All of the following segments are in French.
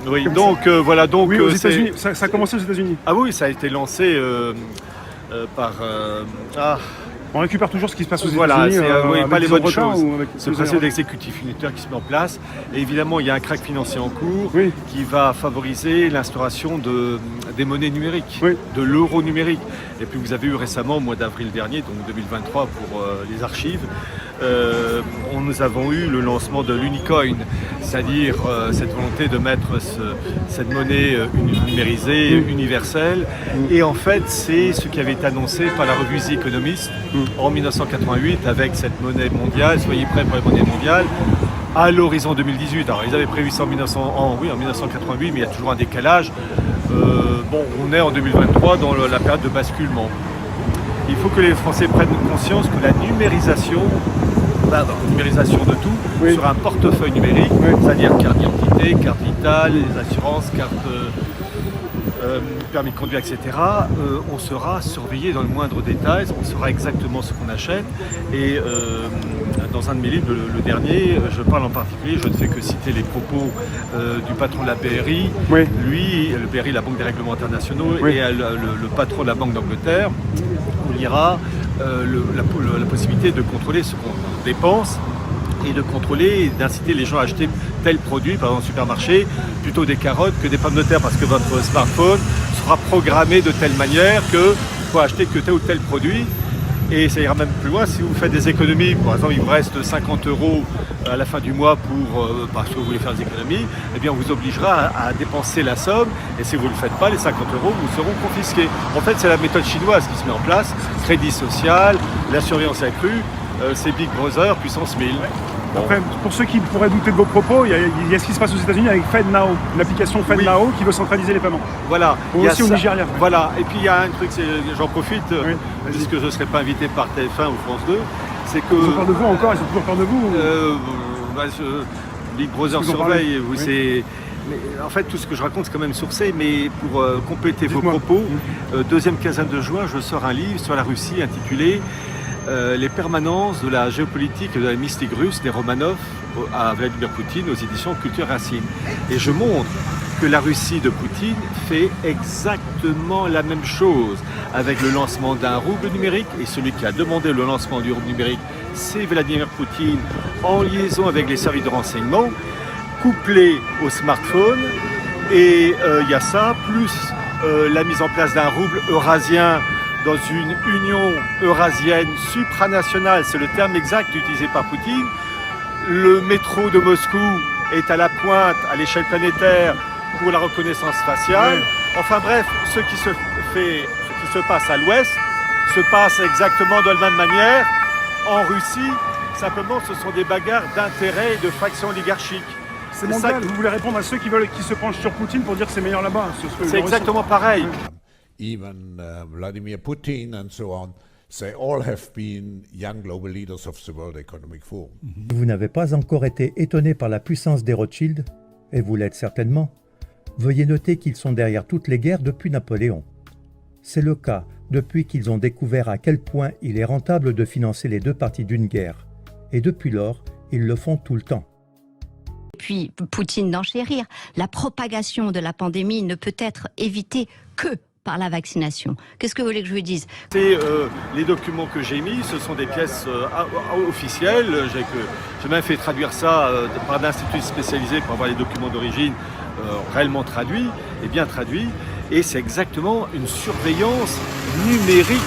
Oui, donc voilà, donc oui, aux États-Unis, ça a commencé aux États-Unis. Ah oui, ça a été lancé par... On récupère toujours ce qui se passe aux Voilà, États-Unis. oui, pas les bonnes choses. Ce principe principe d'exécutif unitaire qui se met en place. Et évidemment, il y a un crack financier en cours oui. qui va favoriser l'instauration des monnaies numériques, oui. de l'euro numérique. Et puis vous avez eu récemment, au mois d'avril dernier, donc 2023 pour les archives, nous avons eu le lancement de l'Unicoin, c'est-à-dire cette volonté de mettre cette monnaie numérisée, universelle. Et en fait, c'est ce qui avait été annoncé par la revue The Economist en 1988 avec cette monnaie mondiale, soyez prêts pour les monnaies mondiales, à l'horizon 2018. Alors ils avaient prévu ça en 1988, mais il y a toujours un décalage. On est en 2023 dans la période de basculement. Il faut que les Français prennent conscience que la numérisation de tout sur un portefeuille numérique, c'est-à-dire carte d'identité, carte vitale, les assurances, carte permis de conduire, etc. On sera surveillé dans le moindre détail, on saura exactement ce qu'on achète. Et dans un de mes livres, le dernier, je parle en particulier, je ne fais que citer les propos du patron de la BRI, lui, le BRI, la Banque des règlements internationaux, et le patron de la Banque d'Angleterre, on lira la possibilité de contrôler ce qu'on dépense et de contrôler et d'inciter les gens à acheter tel produit, par exemple au supermarché, plutôt des carottes que des pommes de terre, parce que votre smartphone sera programmé de telle manière qu'il faut acheter que tel ou tel produit. Et ça ira même plus loin, si vous faites des économies, par exemple il vous reste 50 € à la fin du mois parce que vous voulez faire des économies, eh bien on vous obligera à dépenser la somme, et si vous ne le faites pas, les 50 € vous seront confisqués. En fait, c'est la méthode chinoise qui se met en place, crédit social, la surveillance accrue, c'est Big Brother puissance 1000. Après, pour ceux qui pourraient douter de vos propos, il y a ce qui se passe aux États-Unis avec FedNow, l'application FedNow qui veut centraliser les paiements. Voilà. Aussi au Nigeria. Voilà. Et puis il y a un truc, j'en profite, puisque je ne serai pas invité par TF1 ou France 2, c'est que... Ils ont peur de vous encore, ils ont toujours peur de vous Big Brother surveille, mais en fait, tout ce que je raconte, c'est quand même sourcé, mais pour compléter vos propos, deuxième quinzaine de juin, je sors un livre sur la Russie intitulé les permanences de la géopolitique et de la mystique russe des Romanov à Vladimir Poutine aux éditions Culture Racine. Et je montre que la Russie de Poutine fait exactement la même chose avec le lancement d'un rouble numérique, et celui qui a demandé le lancement du rouble numérique, c'est Vladimir Poutine en liaison avec les services de renseignement, couplé au smartphone. Et il y a ça, plus la mise en place d'un rouble eurasien dans une union eurasienne supranationale, c'est le terme exact utilisé par Poutine. Le métro de Moscou est à la pointe, à l'échelle planétaire, pour la reconnaissance faciale. Enfin bref, ce qui se passe à l'ouest se passe exactement de la même manière en Russie. Simplement, ce sont des bagarres d'intérêts et de factions oligarchiques. C'est mondial. Vous voulez répondre à ceux qui se penchent sur Poutine pour dire que c'est meilleur là-bas. C'est exactement pareil. Even Vladimir Putin and so on, they all have been young global leaders of the World Economic Forum. Vous n'avez pas encore été étonné par la puissance des Rothschild, et vous l'êtes certainement. Veuillez noter qu'ils sont derrière toutes les guerres depuis Napoléon. C'est le cas depuis qu'ils ont découvert à quel point il est rentable de financer les deux parties d'une guerre. Et depuis lors, ils le font tout le temps. Et puis, Poutine d'enchérir. La propagation de la pandémie ne peut être évitée que par la vaccination. Qu'est-ce que vous voulez que je vous dise? Les documents que j'ai mis, ce sont des pièces officielles. J'ai même fait traduire ça par un institut spécialisé pour avoir les documents d'origine réellement traduits et bien traduits. Et c'est exactement une surveillance numérique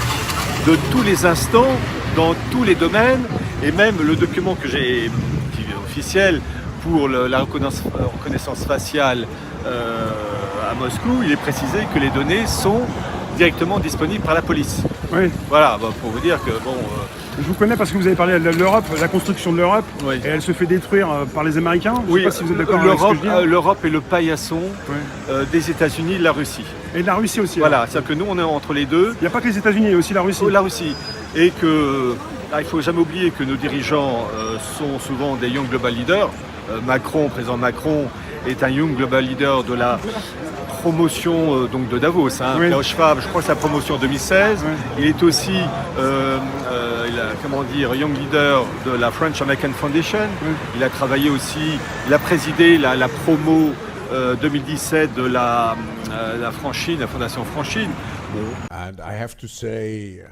de tous les instants, dans tous les domaines. Et même le document que j'ai, qui est officiel pour la reconnaissance faciale à Moscou, il est précisé que les données sont directement disponibles par la police. Oui. Voilà, pour vous dire que Je vous connais parce que vous avez parlé de l'Europe, la construction de l'Europe, et elle se fait détruire par les Américains. Je ne sais pas si vous êtes d'accord avec ce que je dis. L'Europe est le paillasson des États-Unis et de la Russie. Et de la Russie aussi. Voilà, c'est-à-dire que nous on est entre les deux. Il n'y a pas que les États-Unis, il y a aussi la Russie. La Russie. Et que il ne faut jamais oublier que nos dirigeants sont souvent des young global leaders. Président Macron est un young global leader de la promotion donc de Davos, Klaus Schwab, je crois que c'est la promotion en 2016. Il est aussi young leader de la French American Foundation. Il a travaillé aussi, il a présidé la promo 2017 de la Franchine, la Fondation Franchine. Bon. And I have to say,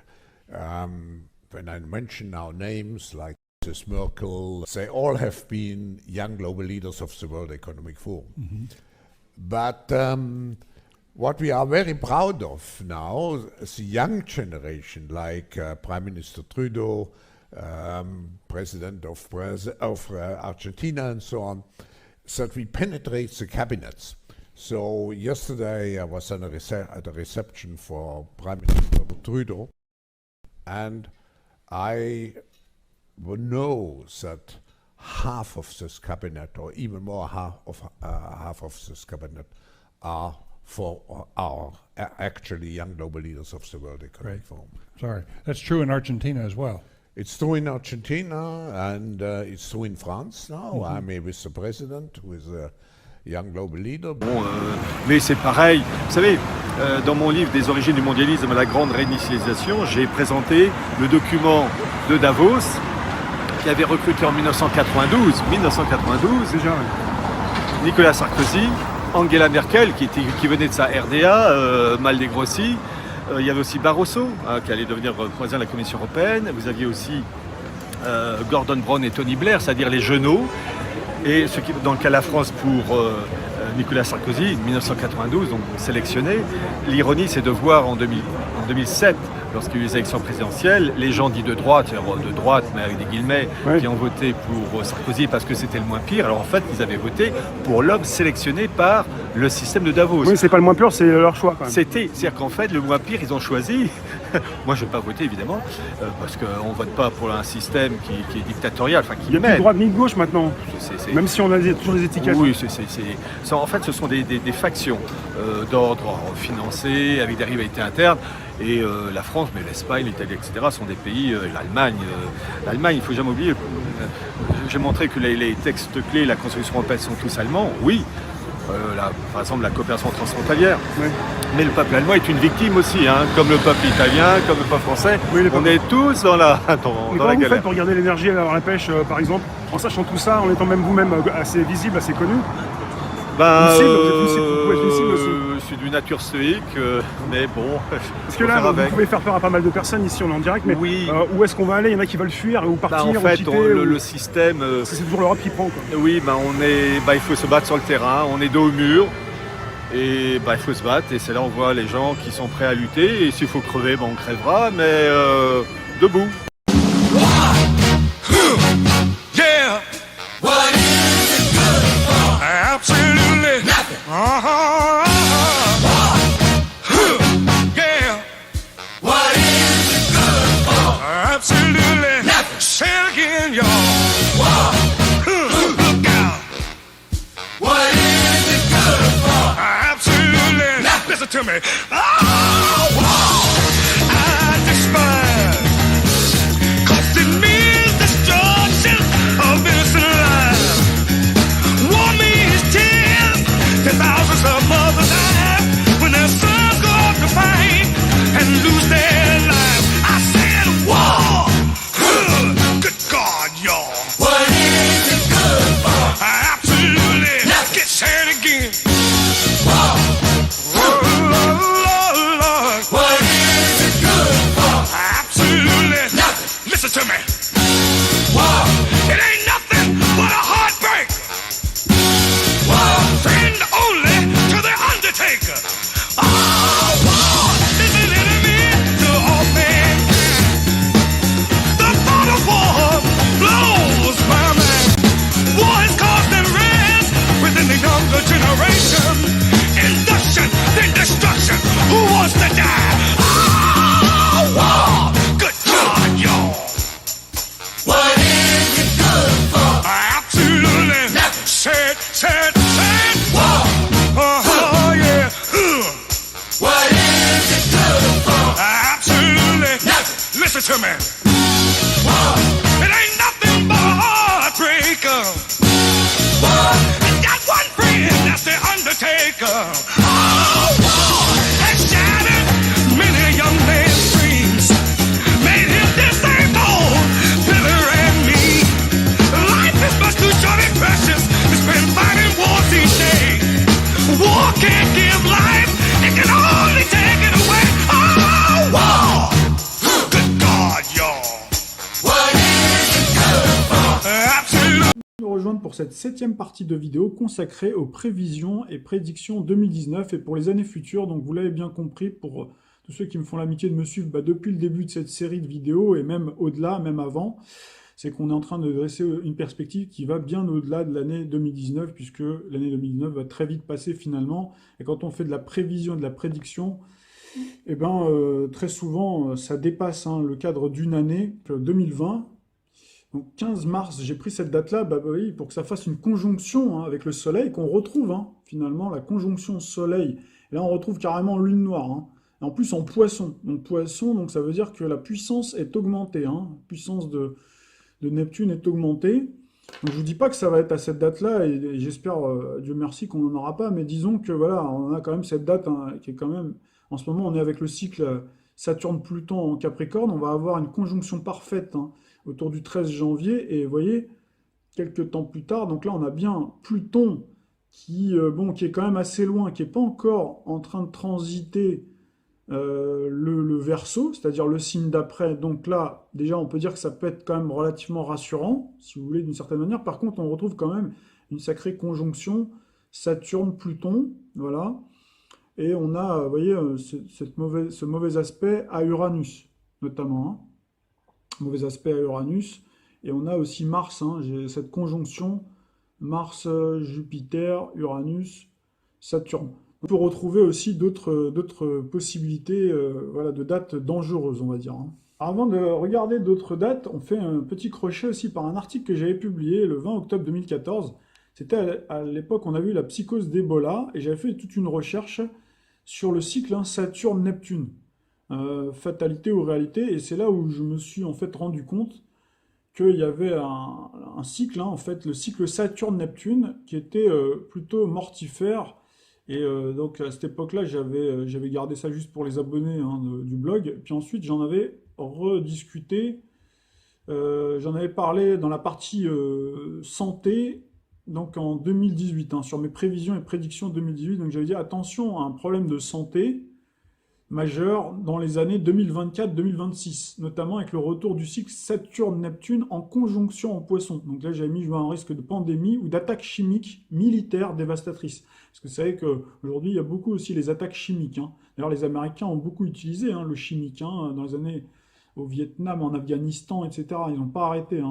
when I mention now names like Mrs. Merkel, they all have been young global leaders of the World Economic Forum. Mm-hmm. But what we are very proud of now is the young generation, like Prime Minister Trudeau, President of Argentina, and so on, that we penetrate the cabinets. So yesterday I was at a reception for Prime Minister Trudeau, and I know that half of this cabinet, or even more half of this cabinet, are actually young global leaders of the World Economic Forum. Sorry, that's true in Argentina as well. It's true in Argentina, and it's true in France now. Mm-hmm. I'm with the president, who is a young global leader. Bon, mais c'est pareil. Vous savez, dans mon livre Des origines du mondialisme à la grande réinitialisation, j'ai présenté le document de Davos qui avait recruté en 1992 déjà, Nicolas Sarkozy, Angela Merkel qui venait de sa RDA, mal dégrossie. Il y avait aussi Barroso qui allait devenir président de la Commission européenne. Vous aviez aussi Gordon Brown et Tony Blair, c'est-à-dire les genoux. Et dans le cas de la France pour Nicolas Sarkozy, 1992, donc sélectionné. L'ironie, c'est de voir en 2007, lorsqu'il y a eu les élections présidentielles, les gens dits de droite mais avec des guillemets, oui, qui ont voté pour Sarkozy parce que c'était le moins pire. Alors en fait, ils avaient voté pour l'homme sélectionné par le système de Davos. Oui, c'est pas le moins pur, c'est leur choix quand même. C'est-à-dire qu'en fait, le moins pire, ils ont choisi. Moi, je ne vais pas voter évidemment, parce qu'on ne vote pas pour un système qui est dictatorial. Il n'y a plus de droite ni de gauche maintenant, même si on a toujours des étiquettes. Oui, en fait, ce sont des factions d'ordre financé, avec des rivalités internes. Et la France, mais l'Espagne, l'Italie, etc. sont des pays, l'Allemagne, il ne faut jamais oublier. J'ai montré que les textes clés, la Constitution européenne sont tous allemands, oui. Par exemple, la coopération transfrontalière. Oui. Mais le peuple allemand est une victime aussi, comme le peuple italien, comme le peuple français. Oui, on est tous dans la galère. Comment vous faites pour garder l'énergie à la pêche, par exemple, en sachant tout ça, en étant même vous-même assez visible, assez connu? Je suis d'une nature stoïque, mais bon. Parce que là, vous pouvez faire peur à pas mal de personnes ici, on est en direct, mais oui. Où est-ce qu'on va aller? Il y en a qui veulent fuir ou partir. En fait, le système. C'est toujours l'Europe qui prend, quoi. Oui, il faut se battre sur le terrain, on est dos au mur, et il faut se battre, et c'est là on voit les gens qui sont prêts à lutter, et s'il faut crever, on crèvera, mais debout. Yeah. What is it good for? Absolutely nothing. Yeah. What is it good for? Absolutely nothing. Say it again, y'all. Look out. What is it good for? Absolutely nothing. Listen to me. I despise. 'Cause it means destruction of innocent lives. War means tears. 10,000s of mothers die when their sons go off to fight and lose their lives. I said war. Good God, y'all. What is it good for? Absolutely. Let's get sad again. War. Lord. What is it good for? Absolutely nothing. Listen to me. War. It ain't nothing but a heartbreak. War. Friend only to the undertaker. War is an enemy to all mankind. The thought of war blows my mind. War has caused unrest within the younger generation. Induction, then destruction. Who wants to die? War. Good God, y'all. What is it good for? Absolutely nothing. Said. War. Yeah. What is it good for? Absolutely nothing. Listen to me. War. It ain't nothing but a heartbreaker. War. It's got one friend, that's the undertaker. War has shattered many a young man's dreams. Made him disabled, Billy and me. Life is much too short and precious to spend fighting wars each day. rejoindre pour cette 7e partie de vidéo consacrée aux prévisions et prédictions 2019 et pour les années futures. Donc vous l'avez bien compris, pour tous ceux qui me font l'amitié de me suivre depuis le début de cette série de vidéos et même au-delà, même avant, c'est qu'on est en train de dresser une perspective qui va bien au-delà de l'année 2019, puisque l'année 2019 va très vite passer finalement. Et quand on fait de la prévision et de la prédiction, eh ben, très souvent, ça dépasse le cadre d'une année, 2020. Donc 15 mars, j'ai pris cette date-là oui, pour que ça fasse une conjonction avec le Soleil, qu'on retrouve finalement la conjonction Soleil. Et là, on retrouve carrément Lune noire. Et en plus en Poisson. Donc Poisson, donc ça veut dire que la puissance est augmentée. La puissance de Neptune est augmentée. Donc je vous dis pas que ça va être à cette date-là, et j'espère, Dieu merci, qu'on n'en aura pas, mais disons que voilà, on a quand même cette date qui est quand même... En ce moment, on est avec le cycle Saturne-Pluton en Capricorne, on va avoir une conjonction parfaite autour du 13 janvier, et vous voyez, quelques temps plus tard, donc là on a bien Pluton qui est quand même assez loin, qui n'est pas encore en train de transiter le Verseau, c'est-à-dire le signe d'après. Donc là, déjà, on peut dire que ça peut être quand même relativement rassurant, si vous voulez, d'une certaine manière. Par contre, on retrouve quand même une sacrée conjonction Saturne-Pluton, voilà. Et on a, vous voyez, ce mauvais aspect à Uranus, notamment. Mauvais aspect à Uranus. Et on a aussi Mars, j'ai cette conjonction Mars, Jupiter, Uranus, Saturne. On peut retrouver aussi d'autres possibilités de dates dangereuses, on va dire. Avant de regarder d'autres dates, on fait un petit crochet aussi par un article que j'avais publié le 20 octobre 2014. C'était à l'époque, on a vu la psychose d'Ebola, et j'avais fait toute une recherche sur le cycle Saturne-Neptune, fatalité ou réalité, et c'est là où je me suis en fait rendu compte qu'il y avait un cycle, en fait, le cycle Saturne-Neptune, qui était plutôt mortifère. Et donc à cette époque-là, j'avais gardé ça juste pour les abonnés du blog. Puis ensuite, j'en avais rediscuté. J'en avais parlé dans la partie santé, donc en 2018, sur mes prévisions et prédictions 2018. Donc j'avais dit attention à un problème de santé majeur dans les années 2024-2026, notamment avec le retour du cycle Saturne-Neptune en conjonction en Poisson. Donc là, j'avais mis je vois un risque de pandémie ou d'attaque chimique militaire dévastatrice. Parce que vous savez qu'aujourd'hui, il y a beaucoup aussi les attaques chimiques. D'ailleurs, les Américains ont beaucoup utilisé le chimique dans les années au Vietnam, en Afghanistan, etc. Ils n'ont pas arrêté.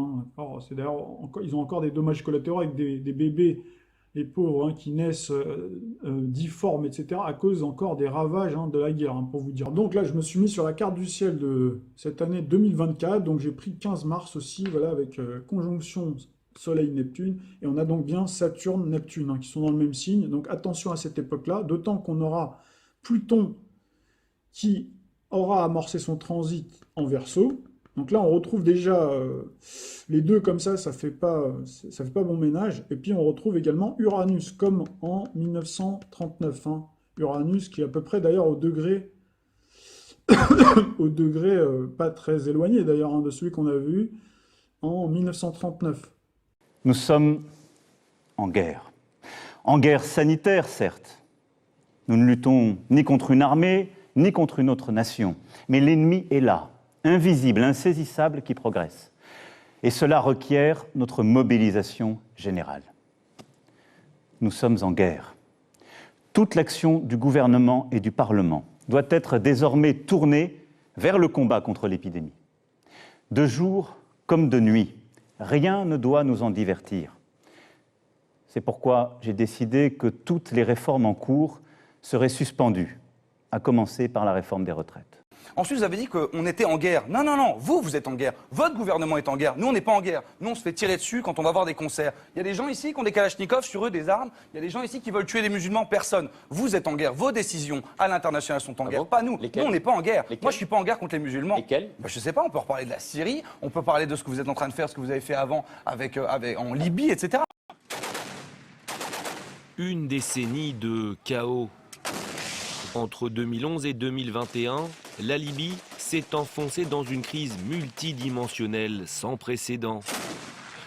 C'est d'ailleurs, ils ont encore des dommages collatéraux avec des bébés, les pauvres qui naissent difformes, etc., à cause encore des ravages de la guerre, pour vous dire. Donc là, je me suis mis sur la carte du ciel de cette année 2024, donc j'ai pris 15 mars aussi, voilà, avec conjonction Soleil-Neptune, et on a donc bien Saturne-Neptune, qui sont dans le même signe, donc attention à cette époque-là, d'autant qu'on aura Pluton qui aura amorcé son transit en Verseau. Donc là, on retrouve déjà les deux comme ça fait pas bon ménage. Et puis on retrouve également Uranus, comme en 1939. Uranus qui est à peu près d'ailleurs au degré, pas très éloigné d'ailleurs de celui qu'on a vu en 1939. Nous sommes en guerre sanitaire certes. Nous ne luttons ni contre une armée, ni contre une autre nation. Mais l'ennemi est là, invisible, insaisissable, qui progresse. Et cela requiert notre mobilisation générale. Nous sommes en guerre. Toute l'action du gouvernement et du Parlement doit être désormais tournée vers le combat contre l'épidémie. De jour comme de nuit, rien ne doit nous en divertir. C'est pourquoi j'ai décidé que toutes les réformes en cours seraient suspendues, à commencer par la réforme des retraites. Ensuite, vous avez dit qu'on était en guerre. Non, non, non, vous êtes en guerre. Votre gouvernement est en guerre. Nous, on n'est pas en guerre. Nous, on se fait tirer dessus quand on va voir des concerts. Il y a des gens ici qui ont des kalachnikovs sur eux, des armes. Il y a des gens ici qui veulent tuer des musulmans. Personne. Vous êtes en guerre. Vos décisions à l'international sont en guerre. Pas nous. Nous, on n'est pas en guerre. Moi, je suis pas en guerre contre les musulmans. Lesquels ? Je sais pas, on peut reparler de la Syrie, on peut parler de ce que vous êtes en train de faire, ce que vous avez fait avant en Libye, etc. Une décennie de chaos. Entre 2011 et 2021, la Libye s'est enfoncée dans une crise multidimensionnelle sans précédent.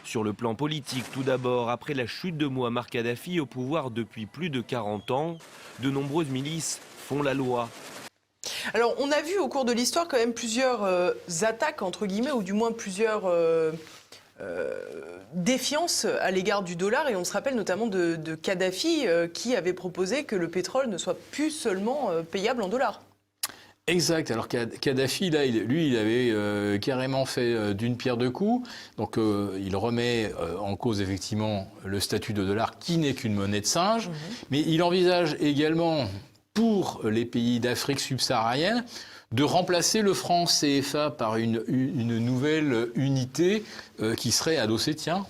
Sur le plan politique, tout d'abord, après la chute de Mouammar Kadhafi au pouvoir depuis plus de 40 ans, de nombreuses milices font la loi. Alors, on a vu au cours de l'histoire quand même plusieurs attaques, entre guillemets, ou du moins plusieurs défiance à l'égard du dollar, et on se rappelle notamment de Kadhafi qui avait proposé que le pétrole ne soit plus seulement payable en dollars. Exact. Alors Kadhafi, là, lui, il avait carrément fait d'une pierre deux coups. Donc, il remet en cause effectivement le statut de dollar qui n'est qu'une monnaie de singe. Mais il envisage également, pour les pays d'Afrique subsaharienne, de remplacer le franc CFA par une nouvelle unité qui serait adossée. Tiens,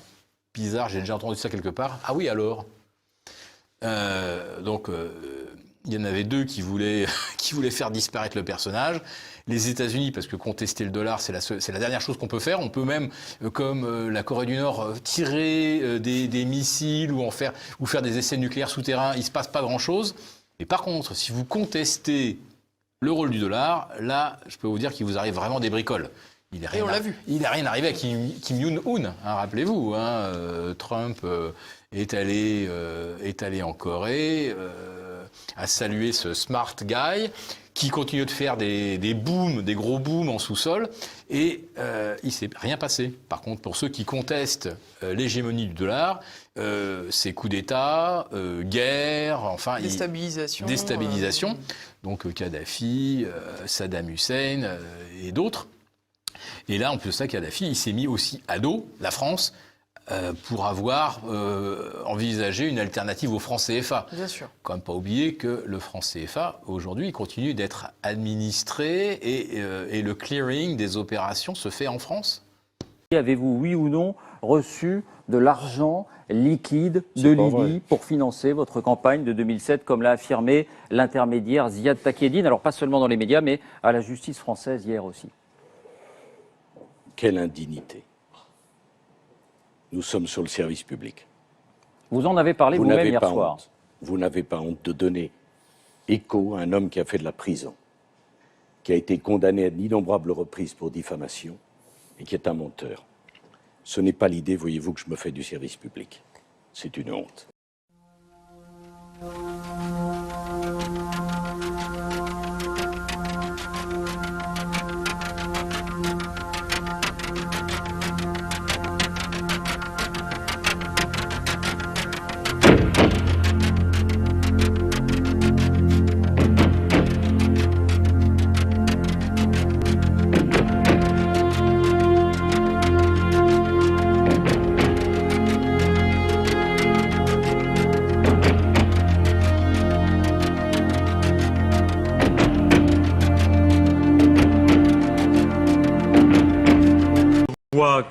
bizarre, j'ai déjà entendu ça quelque part. Ah oui, alors il y en avait deux qui voulaient faire disparaître le personnage. Les États-Unis, parce que contester le dollar, c'est la dernière chose qu'on peut faire. On peut même, comme la Corée du Nord, tirer des missiles ou faire des essais nucléaires souterrains. Il ne se passe pas grand-chose. Mais par contre, si vous contestez le rôle du dollar, là, je peux vous dire qu'il vous arrive vraiment des bricoles. Il n'est rien arrivé à Kim Jong-un, rappelez-vous. Trump est allé en Corée, a salué ce smart guy qui continue de faire des gros booms en sous-sol, et il ne s'est rien passé. Par contre, pour ceux qui contestent l'hégémonie du dollar, c'est coup d'État, guerre, déstabilisation. Donc Kadhafi, Saddam Hussein et d'autres. Et là, en plus de ça, Kadhafi, il s'est mis aussi à dos la France pour avoir envisagé une alternative au franc CFA. Bien sûr. Quand même pas oublier que le franc CFA, aujourd'hui, continue d'être administré et le clearing des opérations se fait en France. Avez-vous, oui ou non, reçu de l'argent liquide de Libye pour financer votre campagne de 2007, comme l'a affirmé l'intermédiaire Ziad Takedine, alors pas seulement dans les médias, mais à la justice française hier aussi? Quelle indignité. Nous sommes sur le service public. Vous en avez parlé vous-même hier soir. Honte. Vous n'avez pas honte de donner écho à un homme qui a fait de la prison, qui a été condamné à d'innombrables reprises pour diffamation et qui est un menteur. Ce n'est pas l'idée, voyez-vous, que je me fais du service public. C'est une honte.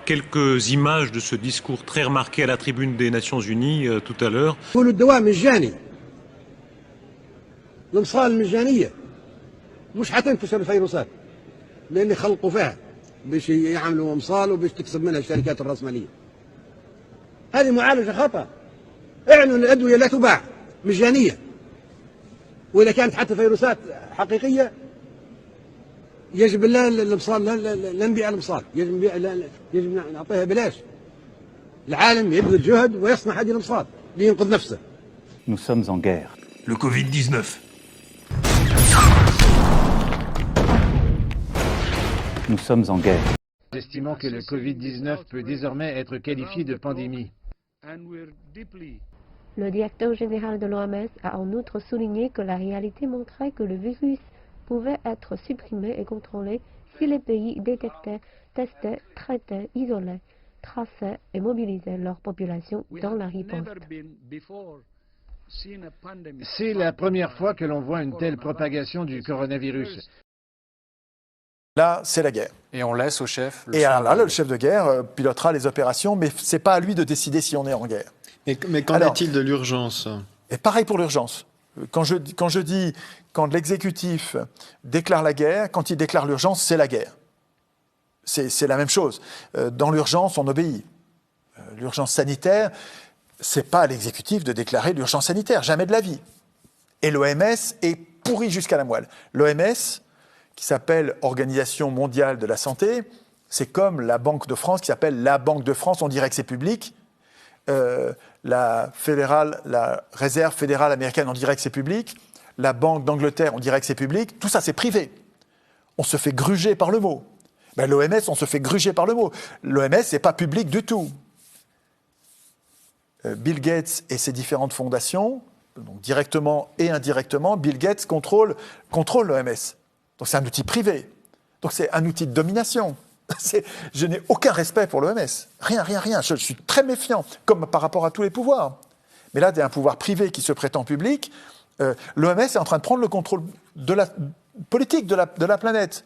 Quelques images de ce discours très remarqué à la tribune des Nations Unies tout à l'heure. الدواء مجاني. الامصال المجانيه مش حتنتشر الفيروسات لان يخلطوا فيها باش يعملوا امصال وباش تكسب منها الشركات الراسماليه. هذه معالجه خطا. اعلنوا الادويه لا تباع مجانيه. واذا كانت حتى فيروسات حقيقيه يجب لا الامصال لا نبيع الامصال، يجب نعطيها بلاش. العالم يبذل جهد ويصنع هذه الامصال لينقذ نفسه. Nous sommes en guerre. Le Covid-19. Nous sommes en guerre. Estimons que le Covid-19 peut désormais être qualifié de pandémie. Le directeur général de l'OMS a en outre souligné que la réalité montrait que le virus pouvait être supprimé et contrôlé si les pays détectaient, testaient, traitaient, isolaient, traçaient et mobilisaient leur population dans la riposte. C'est la première fois que l'on voit une telle propagation du coronavirus. Là, c'est la guerre. Et on laisse au chef. Et là, le chef de guerre pilotera les opérations, mais c'est pas à lui de décider si on est en guerre. Mais qu'en est-il de l'urgence? Et pareil pour l'urgence. Quand je dis, quand l'exécutif déclare la guerre, quand il déclare l'urgence, c'est la guerre. C'est la même chose. Dans l'urgence, on obéit. L'urgence sanitaire, c'est pas à l'exécutif de déclarer l'urgence sanitaire, jamais de la vie. Et l'OMS est pourri jusqu'à la moelle. L'OMS, qui s'appelle Organisation mondiale de la santé, c'est comme la Banque de France qui s'appelle la Banque de France, on dirait que c'est public. La Réserve fédérale américaine, on dirait que c'est public. La Banque d'Angleterre, on dirait que c'est public. Tout ça, c'est privé. On se fait gruger par le mot. Ben, l'OMS, on se fait gruger par le mot. L'OMS, c'est pas public du tout. Bill Gates et ses différentes fondations, donc directement et indirectement, Bill Gates contrôle l'OMS. Donc c'est un outil privé. Donc c'est un outil de domination. Je n'ai aucun respect pour l'OMS. Rien. Je suis très méfiant, comme par rapport à tous les pouvoirs. Mais là, il y a un pouvoir privé qui se prétend public. L'OMS est en train de prendre le contrôle de la politique de la planète.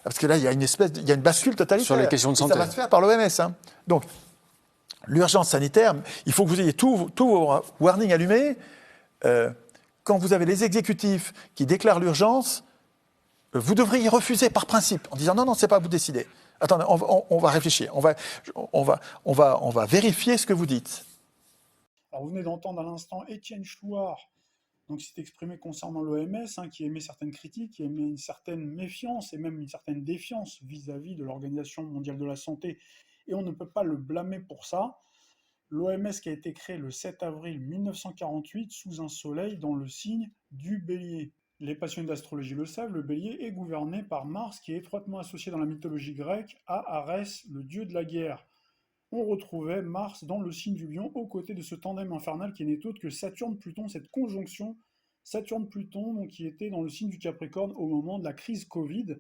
Parce que là, il y a une bascule totalitaire. Sur les questions de santé. Et ça va se faire par l'OMS. Hein. Donc, l'urgence sanitaire, il faut que vous ayez tous vos warnings allumés. Quand vous avez les exécutifs qui déclarent l'urgence, vous devriez refuser par principe, en disant non, c'est pas à vous de décider. Attendez, on va réfléchir, on va vérifier ce que vous dites. Alors vous venez d'entendre à l'instant Étienne Chouard, donc s'est exprimé concernant l'OMS, qui émet certaines critiques, qui émet une certaine méfiance et même une certaine défiance vis-à-vis de l'Organisation mondiale de la santé, et on ne peut pas le blâmer pour ça. L'OMS qui a été créée le 7 avril 1948 sous un soleil dans le signe du Bélier. Les passionnés d'astrologie le savent, le Bélier est gouverné par Mars, qui est étroitement associé dans la mythologie grecque à Arès, le dieu de la guerre. On retrouvait Mars dans le signe du Lion, aux côtés de ce tandem infernal qui n'est autre que Saturne-Pluton, cette conjonction Saturne-Pluton, donc, qui était dans le signe du Capricorne au moment de la crise Covid.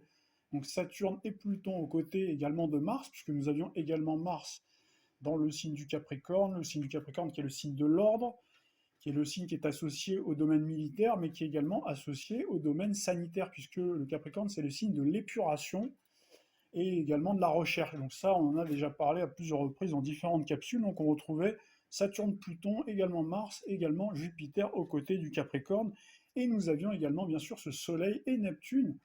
Donc Saturne et Pluton aux côtés également de Mars, puisque nous avions également Mars dans le signe du Capricorne qui est le signe de l'ordre, qui est le signe qui est associé au domaine militaire, mais qui est également associé au domaine sanitaire, puisque le Capricorne, c'est le signe de l'épuration et également de la recherche. Donc ça, on en a déjà parlé à plusieurs reprises dans différentes capsules. Donc on retrouvait Saturne, Pluton, également Mars, également Jupiter aux côtés du Capricorne. Et nous avions également, bien sûr, ce Soleil et Neptune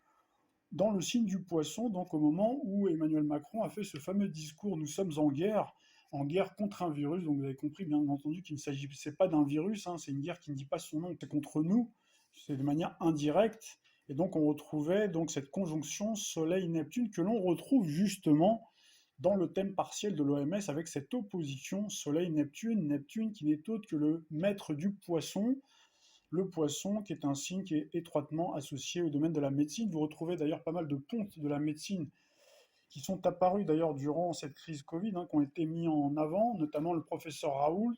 dans le signe du Poisson, donc au moment où Emmanuel Macron a fait ce fameux discours « Nous sommes en guerre contre un virus ». Donc vous avez compris, bien entendu, qu'il ne s'agissait pas d'un virus, c'est une guerre qui ne dit pas son nom, c'est contre nous, c'est de manière indirecte. Et donc on retrouvait donc cette conjonction Soleil-Neptune que l'on retrouve justement dans le thème partiel de l'OMS avec cette opposition Soleil-Neptune, Neptune qui n'est autre que le maître du Poisson, le Poisson qui est un signe qui est étroitement associé au domaine de la médecine. Vous retrouvez d'ailleurs pas mal de pontes de la médecine qui sont apparus d'ailleurs durant cette crise Covid, qui ont été mis en avant, notamment le professeur Raoult,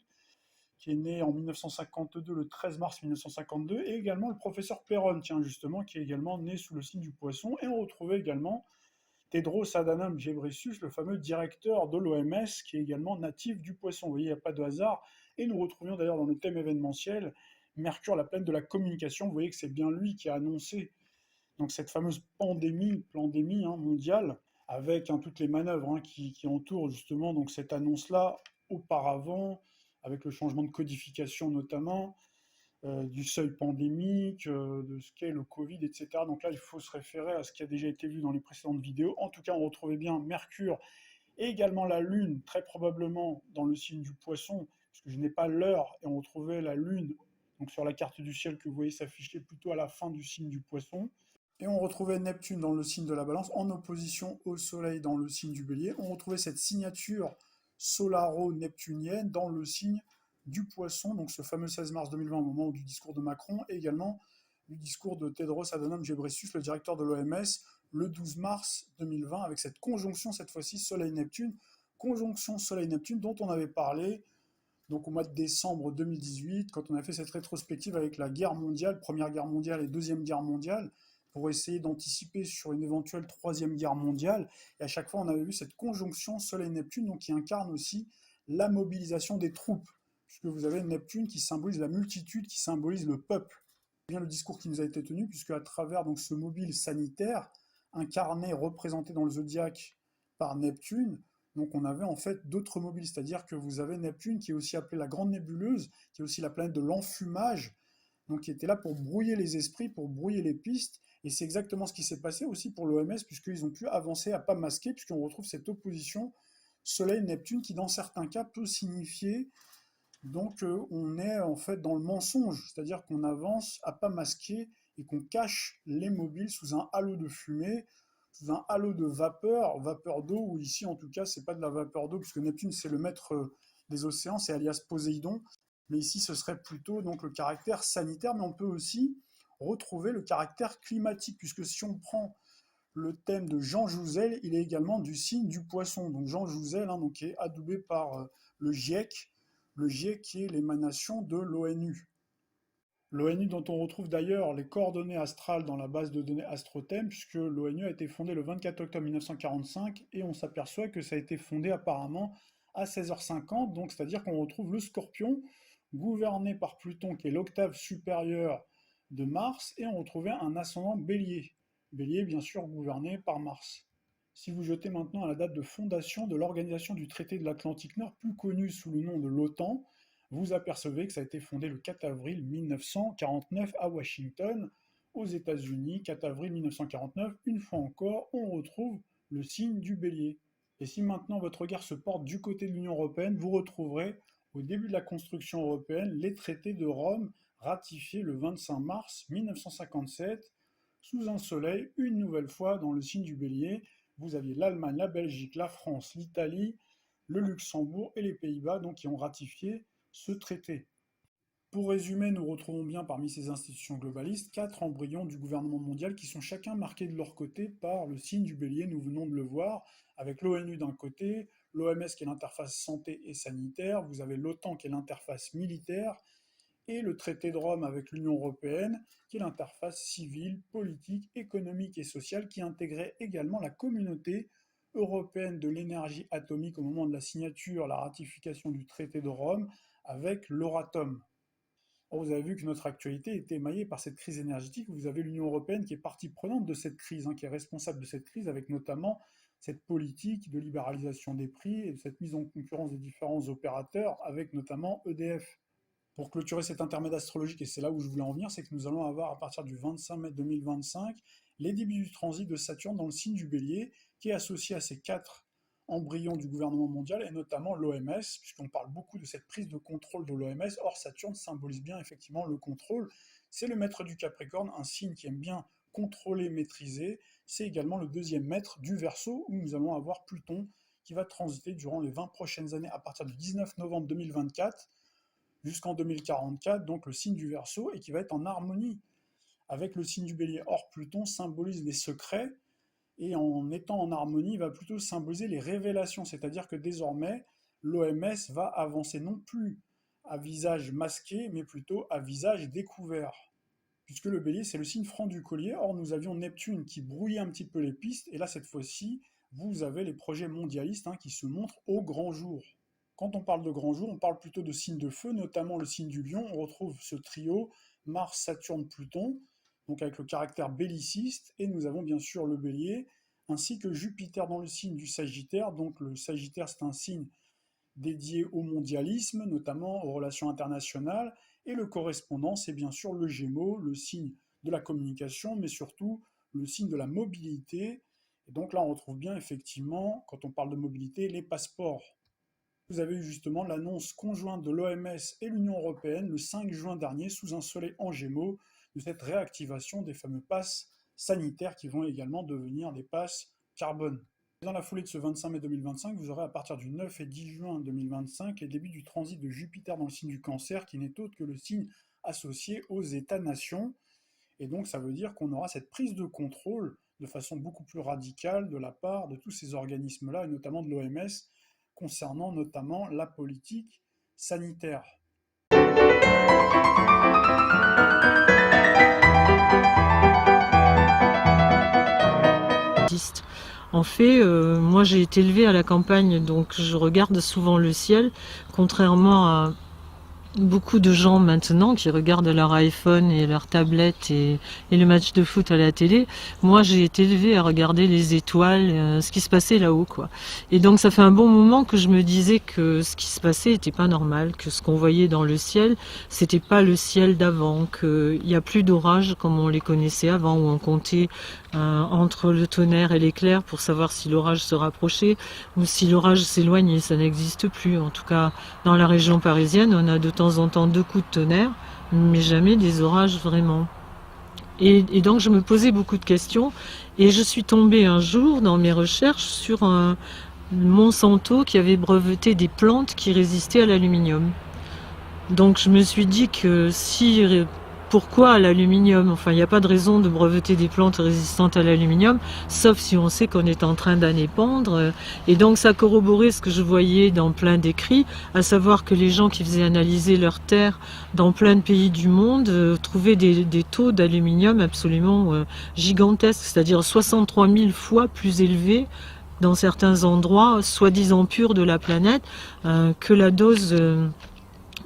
qui est né en 1952, le 13 mars 1952, et également le professeur Perron, justement, qui est également né sous le signe du Poisson. Et on retrouvait également Tedros Adhanom Ghebreyesus, le fameux directeur de l'OMS, qui est également natif du Poisson. Vous voyez, il n'y a pas de hasard. Et nous retrouvions d'ailleurs dans le thème événementiel Mercure, la planète de la communication. Vous voyez que c'est bien lui qui a annoncé donc, cette fameuse pandémie mondiale, avec toutes les manœuvres qui entourent justement donc, cette annonce-là auparavant, avec le changement de codification notamment, du seuil pandémique, de ce qu'est le Covid, etc. Donc là, il faut se référer à ce qui a déjà été vu dans les précédentes vidéos. En tout cas, on retrouvait bien Mercure et également la Lune, très probablement dans le signe du Poisson, puisque je n'ai pas l'heure, et on retrouvait la Lune donc sur la carte du ciel que vous voyez s'afficher plutôt à la fin du signe du Poisson. Et on retrouvait Neptune dans le signe de la Balance, en opposition au Soleil dans le signe du Bélier. On retrouvait cette signature solaro-neptunienne dans le signe du Poisson, donc ce fameux 16 mars 2020 au moment du discours de Macron, et également du discours de Tedros Adhanom Ghebreyesus, le directeur de l'OMS, le 12 mars 2020, avec cette conjonction, cette fois-ci, Soleil-Neptune, conjonction Soleil-Neptune dont on avait parlé donc au mois de décembre 2018, quand on a fait cette rétrospective avec la guerre mondiale, Première Guerre mondiale et Deuxième Guerre mondiale, pour essayer d'anticiper sur une éventuelle Troisième Guerre mondiale. Et à chaque fois, on avait vu cette conjonction Soleil-Neptune, donc qui incarne aussi la mobilisation des troupes, puisque vous avez Neptune qui symbolise la multitude, qui symbolise le peuple. C'est bien le discours qui nous a été tenu, puisque à travers donc, ce mobile sanitaire, incarné, représenté dans le zodiaque par Neptune, donc on avait en fait d'autres mobiles, c'est-à-dire que vous avez Neptune qui est aussi appelée la grande nébuleuse, qui est aussi la planète de l'enfumage, donc qui était là pour brouiller les esprits, pour brouiller les pistes, et c'est exactement ce qui s'est passé aussi pour l'OMS, puisqu'ils ont pu avancer à pas masquer, puisqu'on retrouve cette opposition Soleil-Neptune qui dans certains cas peut signifier donc on est en fait dans le mensonge, c'est-à-dire qu'on avance à pas masquer et qu'on cache les mobiles sous un halo de fumée, sous un halo de vapeur d'eau, ou ici en tout cas c'est pas de la vapeur d'eau, puisque Neptune c'est le maître des océans, c'est alias Poséidon, mais ici ce serait plutôt donc le caractère sanitaire, mais on peut aussi retrouver le caractère climatique, puisque si on prend le thème de Jean Jouzel, il est également du signe du Poisson. Donc Jean Jouzel, donc, qui est adoubé par le GIEC, le GIEC qui est l'émanation de l'ONU. L'ONU dont on retrouve d'ailleurs les coordonnées astrales dans la base de données Astrothème, puisque l'ONU a été fondée le 24 octobre 1945 et on s'aperçoit que ça a été fondé apparemment à 16h50, donc c'est-à-dire qu'on retrouve le Scorpion gouverné par Pluton qui est l'octave supérieure de Mars et on retrouvait un ascendant Bélier. Bélier bien sûr gouverné par Mars. Si vous jetez maintenant à la date de fondation de l'Organisation du Traité de l'Atlantique Nord, plus connue sous le nom de l'OTAN, vous apercevez que ça a été fondé le 4 avril 1949 à Washington, aux États-Unis. 4 avril 1949, une fois encore, on retrouve le signe du Bélier. Et si maintenant votre regard se porte du côté de l'Union européenne, vous retrouverez au début de la construction européenne les traités de Rome ratifiés le 25 mars 1957 sous un soleil, une nouvelle fois dans le signe du Bélier. Vous aviez l'Allemagne, la Belgique, la France, l'Italie, le Luxembourg et les Pays-Bas donc, qui ont ratifié ce traité. Pour résumer, nous retrouvons bien parmi ces institutions globalistes 4 embryons du gouvernement mondial qui sont chacun marqués de leur côté par le signe du Bélier, nous venons de le voir, avec l'ONU d'un côté, l'OMS qui est l'interface santé et sanitaire, vous avez l'OTAN qui est l'interface militaire, et le traité de Rome avec l'Union européenne qui est l'interface civile, politique, économique et sociale qui intégrait également la communauté européenne de l'énergie atomique au moment de la signature, la ratification du traité de Rome avec l'Euratom. Vous avez vu que notre actualité était émaillée par cette crise énergétique. Vous avez l'Union européenne qui est partie prenante de cette crise, qui est responsable de cette crise, avec notamment cette politique de libéralisation des prix et de cette mise en concurrence des différents opérateurs, avec notamment EDF. Pour clôturer cet intermède astrologique, et c'est là où je voulais en venir, c'est que nous allons avoir à partir du 25 mai 2025 les débuts du transit de Saturne dans le signe du Bélier, qui est associé à ces 4 embryons du gouvernement mondial, et notamment l'OMS, puisqu'on parle beaucoup de cette prise de contrôle de l'OMS. Or, Saturne symbolise bien effectivement le contrôle. C'est le maître du Capricorne, un signe qui aime bien contrôler, maîtriser. C'est également le deuxième maître du Verseau, où nous allons avoir Pluton qui va transiter durant les 20 prochaines années, à partir du 19 novembre 2024 jusqu'en 2044, donc le signe du Verseau, et qui va être en harmonie avec le signe du Bélier. Or, Pluton symbolise les secrets, et en étant en harmonie, il va plutôt symboliser les révélations, c'est-à-dire que désormais, l'OMS va avancer non plus à visage masqué, mais plutôt à visage découvert. Puisque le Bélier, c'est le signe franc du collier. Or, nous avions Neptune qui brouillait un petit peu les pistes, et là, cette fois-ci, vous avez les projets mondialistes qui se montrent au grand jour. Quand on parle de grand jour, on parle plutôt de signes de feu, notamment le signe du Lion. On retrouve ce trio Mars, Saturne, Pluton, donc avec le caractère belliciste, et nous avons bien sûr le Bélier, ainsi que Jupiter dans le signe du Sagittaire. Donc le Sagittaire, c'est un signe dédié au mondialisme, notamment aux relations internationales, et le correspondant, c'est bien sûr le Gémeaux, le signe de la communication, mais surtout le signe de la mobilité. Et donc là, on retrouve bien effectivement, quand on parle de mobilité, les passeports. Vous avez eu justement l'annonce conjointe de l'OMS et l'Union européenne le 5 juin dernier, sous un soleil en Gémeaux, de cette réactivation des fameux passes sanitaires qui vont également devenir des passes carbone. Dans la foulée de ce 25 mai 2025, vous aurez à partir du 9 et 10 juin 2025 les débuts du transit de Jupiter dans le signe du Cancer, qui n'est autre que le signe associé aux États-nations. Et donc ça veut dire qu'on aura cette prise de contrôle de façon beaucoup plus radicale de la part de tous ces organismes-là, et notamment de l'OMS, concernant notamment la politique sanitaire. En fait, moi j'ai été élevée à la campagne, donc je regarde souvent le ciel, contrairement à beaucoup de gens maintenant qui regardent leur iPhone et leur tablette et le match de foot à la télé. Moi j'ai été élevée à regarder les étoiles, ce qui se passait là-haut, quoi. Et donc ça fait un bon moment que je me disais que ce qui se passait n'était pas normal, que ce qu'on voyait dans le ciel, c'était pas le ciel d'avant, qu'il n'y a plus d'orages comme on les connaissait avant, où on comptait entre le tonnerre et l'éclair pour savoir si l'orage se rapprochait ou si l'orage s'éloignait. Ça n'existe plus. En tout cas, dans la région parisienne, on a de temps en temps 2 coups de tonnerre, mais jamais des orages vraiment. Et donc je me posais beaucoup de questions, et je suis tombée un jour dans mes recherches sur un Monsanto qui avait breveté des plantes qui résistaient à l'aluminium. Donc je me suis dit que si pourquoi l'aluminium? Enfin, il n'y a pas de raison de breveter des plantes résistantes à l'aluminium, sauf si on sait qu'on est en train d'en épandre. Et donc ça corroborait ce que je voyais dans plein d'écrits, à savoir que les gens qui faisaient analyser leurs terres dans plein de pays du monde trouvaient des taux d'aluminium absolument gigantesques, c'est-à-dire 63 000 fois plus élevés dans certains endroits, soi-disant purs de la planète, que la dose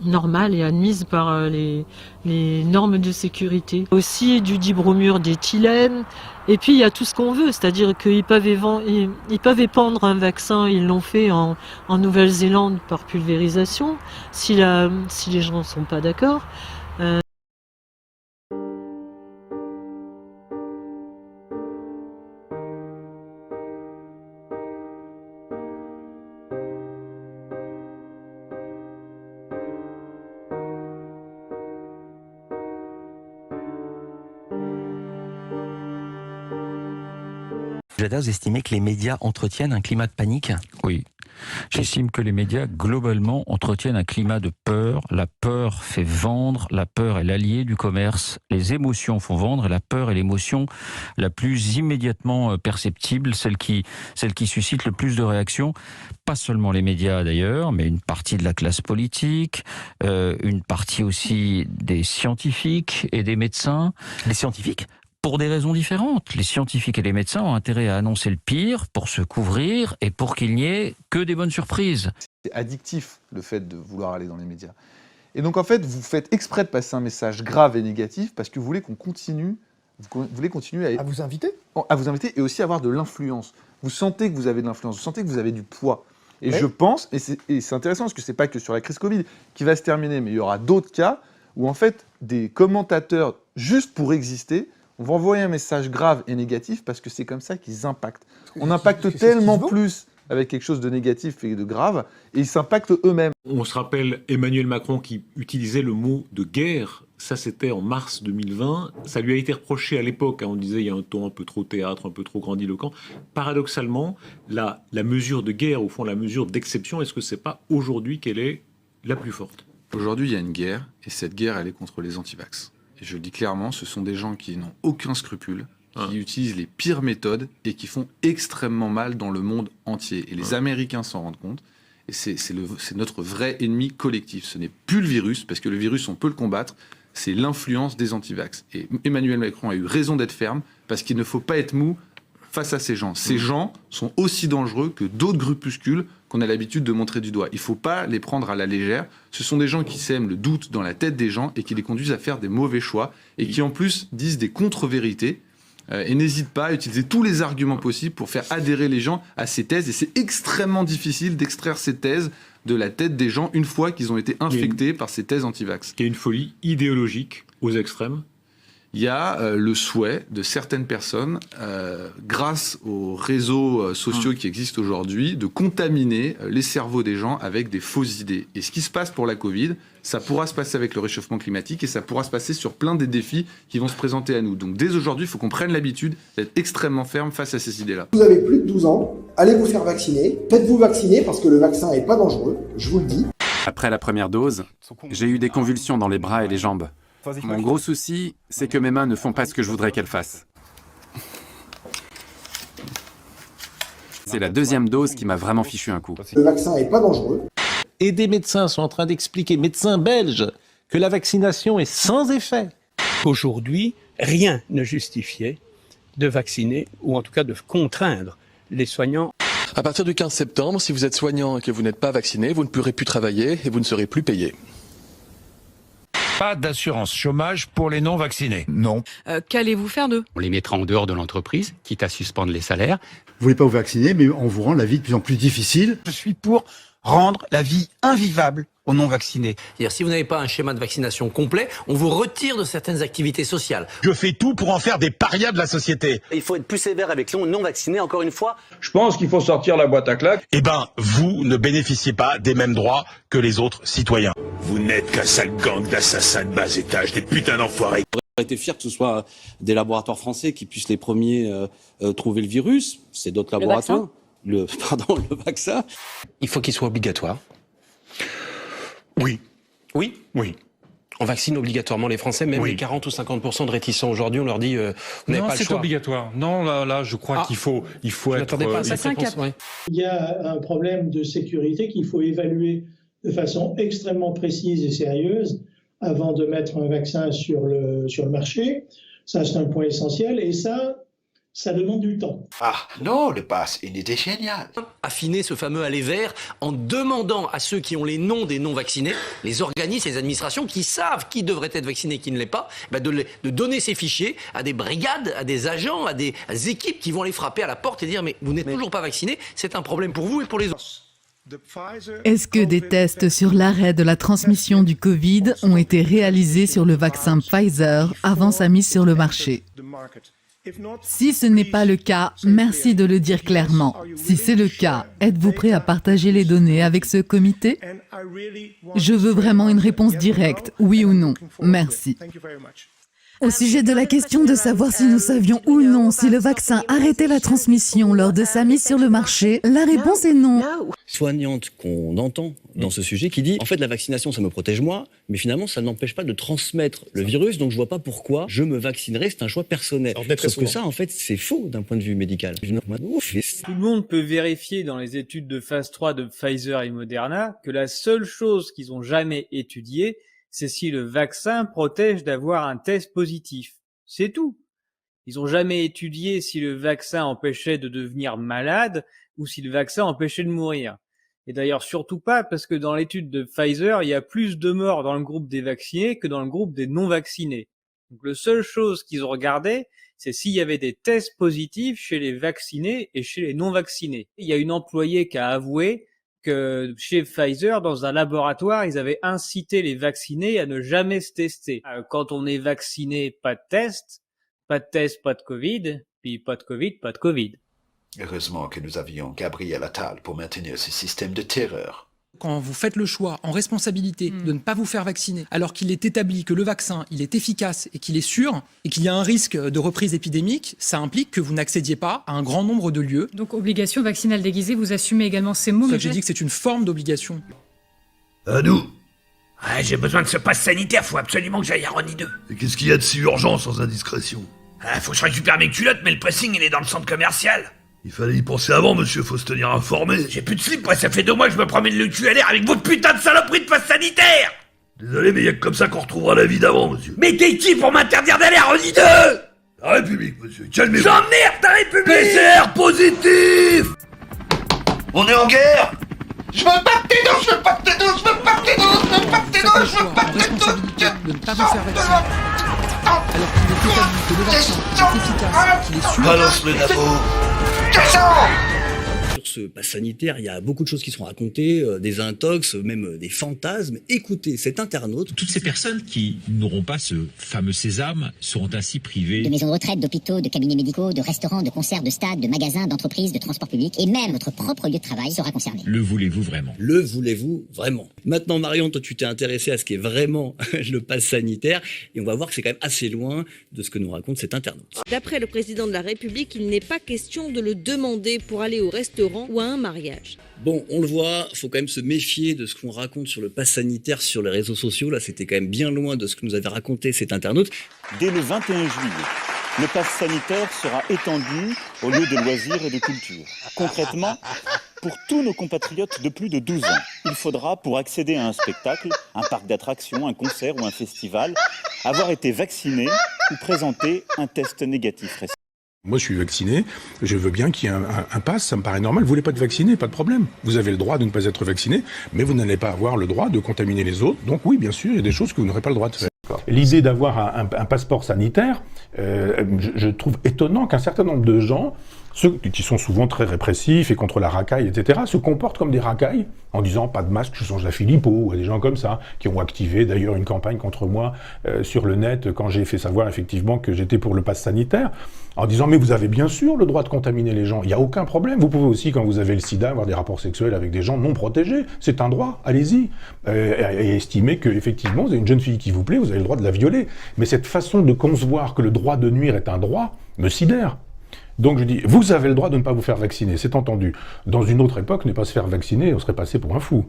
normale et admise par les normes de sécurité. Aussi du dibromure d'éthylène, et puis il y a tout ce qu'on veut, c'est-à-dire qu'ils peuvent épandre un vaccin, ils l'ont fait en Nouvelle-Zélande par pulvérisation, si les gens ne sont pas d'accord. Jada, vous estimez que les médias entretiennent un climat de panique? Oui. J'estime que les médias, globalement, entretiennent un climat de peur. La peur fait vendre, la peur est l'allié du commerce. Les émotions font vendre, et la peur est l'émotion la plus immédiatement perceptible, celle qui suscite le plus de réactions. Pas seulement les médias d'ailleurs, mais une partie de la classe politique, une partie aussi des scientifiques et des médecins. Les scientifiques ? Pour des raisons différentes. Les scientifiques et les médecins ont intérêt à annoncer le pire pour se couvrir et pour qu'il n'y ait que des bonnes surprises. C'est addictif, le fait de vouloir aller dans les médias. Et donc en fait, vous faites exprès de passer un message grave et négatif parce que vous voulez qu'on continue, vous voulez continuer à vous inviter. À vous inviter et aussi avoir de l'influence. Vous sentez que vous avez de l'influence, vous sentez que vous avez du poids. Et je pense, et c'est intéressant parce que c'est pas que sur la crise Covid qui va se terminer, mais il y aura d'autres cas où en fait des commentateurs, juste pour exister, on va envoyer un message grave et négatif parce que c'est comme ça qu'ils impactent. On impacte tellement plus avec quelque chose de négatif et de grave, et ils s'impactent eux-mêmes. On se rappelle Emmanuel Macron qui utilisait le mot de guerre. Ça, c'était en mars 2020. Ça lui a été reproché à l'époque. On disait il y a un ton un peu trop théâtre, un peu trop grandiloquent. Paradoxalement, la mesure de guerre, au fond, la mesure d'exception, est-ce que c'est pas aujourd'hui qu'elle est la plus forte? Aujourd'hui, il y a une guerre, et cette guerre, elle est contre les antivax. Et je le dis clairement, ce sont des gens qui n'ont aucun scrupule, qui utilisent les pires méthodes et qui font extrêmement mal dans le monde entier. Et les Américains s'en rendent compte. Et c'est notre vrai ennemi collectif. Ce n'est plus le virus, parce que le virus, on peut le combattre. C'est l'influence des antivax. Et Emmanuel Macron a eu raison d'être ferme, parce qu'il ne faut pas être mou face à ces gens. Ces gens sont aussi dangereux que d'autres groupuscules qu'on a l'habitude de montrer du doigt. Il ne faut pas les prendre à la légère. Ce sont des gens qui sèment le doute dans la tête des gens et qui les conduisent à faire des mauvais choix et qui en plus disent des contre-vérités et n'hésitent pas à utiliser tous les arguments possibles pour faire adhérer les gens à ces thèses. Et c'est extrêmement difficile d'extraire ces thèses de la tête des gens une fois qu'ils ont été infectés par ces thèses anti-vax. Il y a une folie idéologique aux extrêmes. Il y a le souhait de certaines personnes, grâce aux réseaux sociaux qui existent aujourd'hui, de contaminer les cerveaux des gens avec des fausses idées. Et ce qui se passe pour la Covid, ça pourra se passer avec le réchauffement climatique et ça pourra se passer sur plein des défis qui vont se présenter à nous. Donc dès aujourd'hui, il faut qu'on prenne l'habitude d'être extrêmement ferme face à ces idées-là. Vous avez plus de 12 ans, allez vous faire vacciner. Faites-vous vacciner parce que le vaccin n'est pas dangereux, je vous le dis. Après la première dose, j'ai eu des convulsions dans les bras et les jambes. Mon gros souci, c'est que mes mains ne font pas ce que je voudrais qu'elles fassent. C'est la deuxième dose qui m'a vraiment fichu un coup. Le vaccin n'est pas dangereux. Et des médecins sont en train d'expliquer, médecins belges, que la vaccination est sans effet. Aujourd'hui, rien ne justifiait de vacciner, ou en tout cas de contraindre les soignants. À partir du 15 septembre, si vous êtes soignant et que vous n'êtes pas vacciné, vous ne pourrez plus travailler et vous ne serez plus payé. Pas d'assurance chômage pour les non-vaccinés. Non. Qu'allez-vous faire d'eux? On les mettra en dehors de l'entreprise, quitte à suspendre les salaires. Vous voulez pas vous vacciner, mais on vous rend la vie de plus en plus difficile. Je suis pour rendre la vie invivable aux non-vaccinés. C'est-à-dire, si vous n'avez pas un schéma de vaccination complet, on vous retire de certaines activités sociales. Je fais tout pour en faire des parias de la société. Il faut être plus sévère avec les non-vaccinés, encore une fois. Je pense qu'il faut sortir la boîte à claques. Eh ben, vous ne bénéficiez pas des mêmes droits que les autres citoyens. Vous n'êtes qu'un sale gang d'assassins de bas étage, des putains d'enfoirés. J'aurais été fier que ce soit des laboratoires français qui puissent les premiers trouver le virus. C'est d'autres laboratoires. Le vaccin. Il faut qu'il soit obligatoire. Oui. Oui. Oui. On vaccine obligatoirement les Français, même les 40 ou 50% de réticents aujourd'hui, on leur dit vous n'avez pas le choix. Non, c'est obligatoire. Non, là, je crois qu'il faut être... Pas cette réponse, ouais. Il y a un problème de sécurité qu'il faut évaluer de façon extrêmement précise et sérieuse avant de mettre un vaccin sur le marché. Ça, c'est un point essentiel et ça demande du temps. Ah non, le pass, une idée géniale. Affiner ce fameux aller vert en demandant à ceux qui ont les noms des non-vaccinés, les organismes, les administrations qui savent qui devrait être vacciné et qui ne l'est pas, de donner ces fichiers à des brigades, à des agents, à des équipes qui vont les frapper à la porte et dire mais vous n'êtes toujours pas vacciné, c'est un problème pour vous et pour les autres. Est-ce que des tests sur l'arrêt de la transmission du Covid ont été réalisés sur le vaccin Pfizer avant sa mise sur le marché ? Si ce n'est pas le cas, merci de le dire clairement. Si c'est le cas, êtes-vous prêt à partager les données avec ce comité ? Je veux vraiment une réponse directe, oui ou non. Merci. Au sujet de la question de savoir si nous savions ou non si le vaccin arrêtait la transmission lors de sa mise sur le marché, la réponse est non. Soignante qu'on entend dans ce sujet qui dit « En fait, la vaccination, ça me protège moi, mais finalement, ça n'empêche pas de transmettre le virus, donc je vois pas pourquoi je me vaccinerai, c'est un choix personnel. » Sauf que ça, en fait, c'est faux d'un point de vue médical. Tout le monde peut vérifier dans les études de phase 3 de Pfizer et Moderna que la seule chose qu'ils ont jamais étudiée, c'est si le vaccin protège d'avoir un test positif. C'est tout. Ils n'ont jamais étudié si le vaccin empêchait de devenir malade ou si le vaccin empêchait de mourir. Et d'ailleurs, surtout pas parce que dans l'étude de Pfizer, il y a plus de morts dans le groupe des vaccinés que dans le groupe des non-vaccinés. Donc, la seule chose qu'ils ont regardé, c'est s'il y avait des tests positifs chez les vaccinés et chez les non-vaccinés. Il y a une employée qui a avoué que chez Pfizer, dans un laboratoire, ils avaient incité les vaccinés à ne jamais se tester. Quand on est vacciné, pas de test, pas de Covid, puis pas de Covid, pas de Covid. Heureusement que nous avions Gabriel Attal pour maintenir ce système de terreur. Quand vous faites le choix en responsabilité de ne pas vous faire vacciner, alors qu'il est établi que le vaccin, il est efficace et qu'il est sûr, et qu'il y a un risque de reprise épidémique, ça implique que vous n'accédiez pas à un grand nombre de lieux. Donc obligation vaccinale déguisée, vous assumez également ces mots. C'est ça que j'ai dit que c'est une forme d'obligation. Nous j'ai besoin de ce passe sanitaire, faut absolument que j'aille à Rony 2. Et qu'est-ce qu'il y a de si urgent sans indiscrétion ? Faut que je récupère mes culottes, mais le pressing il est dans le centre commercial. Il fallait y penser avant, monsieur, faut se tenir informé. J'ai plus de slip, moi, ça fait 2 mois que je me promène le cul à l'air avec votre putain de saloperie de passe sanitaire. Désolé, mais y'a que comme ça qu'on retrouvera la vie d'avant, monsieur. Mais t'es qui pour m'interdire d'aller à Rony 2 ? La République, monsieur, calmez-vous. J'emmerde ta République. PCR positif. On est en guerre. Je veux pas de tes dents, je veux pas de tes dents, je veux pas de tes dents, je veux pas de tes dents, je veux pas de tes dents. De ne pas vous faire vacciner. Alors qu'il est établi que le vaccin est efficace, qu'il est sûr. Balance le Navo. Sur ce pass sanitaire, il y a beaucoup de choses qui sont racontées, des intox, même des fantasmes. Écoutez cet internaute. Toutes ces personnes qui n'auront pas ce fameux sésame seront ainsi privées de maisons de retraite, d'hôpitaux, de cabinets médicaux, de restaurants, de concerts, de stades, de magasins, d'entreprises, de transports publics, et même votre propre lieu de travail sera concerné. Le voulez-vous vraiment ? Le voulez-vous vraiment ? Maintenant, Marion, toi, tu t'es intéressé à ce qui est vraiment le pass sanitaire, et on va voir que c'est quand même assez loin de ce que nous raconte cet internaute. D'après le président de la République, il n'est pas question de le demander pour aller au restaurant ou à un mariage. Bon, on le voit, il faut quand même se méfier de ce qu'on raconte sur le pass sanitaire sur les réseaux sociaux. Là, c'était quand même bien loin de ce que nous avait raconté cet internaute. Dès le 21 juillet, le pass sanitaire sera étendu aux lieux de loisirs et de culture. Concrètement, pour tous nos compatriotes de plus de 12 ans, il faudra, pour accéder à un spectacle, un parc d'attractions, un concert ou un festival, avoir été vacciné ou présenter un test négatif récent. Moi, je suis vacciné, je veux bien qu'il y ait un pass, ça me paraît normal. Vous voulez pas être vacciné, pas de problème. Vous avez le droit de ne pas être vacciné, mais vous n'allez pas avoir le droit de contaminer les autres. Donc oui, bien sûr, il y a des choses que vous n'aurez pas le droit de faire. L'idée d'avoir un passeport sanitaire, je trouve étonnant qu'un certain nombre de gens, ceux qui sont souvent très répressifs et contre la racaille, etc., se comportent comme des racailles en disant pas de masque, je change la Philippot, ou des gens comme ça, qui ont activé d'ailleurs une campagne contre moi sur le net quand j'ai fait savoir effectivement que j'étais pour le pass sanitaire, en disant mais vous avez bien sûr le droit de contaminer les gens, il n'y a aucun problème, vous pouvez aussi quand vous avez le sida avoir des rapports sexuels avec des gens non protégés, c'est un droit, allez-y, et estimer que effectivement vous avez une jeune fille qui vous plaît, vous avez le droit de la violer, mais cette façon de concevoir que le droit de nuire est un droit me sidère. Donc je dis, vous avez le droit de ne pas vous faire vacciner, c'est entendu. Dans une autre époque, ne pas se faire vacciner, on serait passé pour un fou.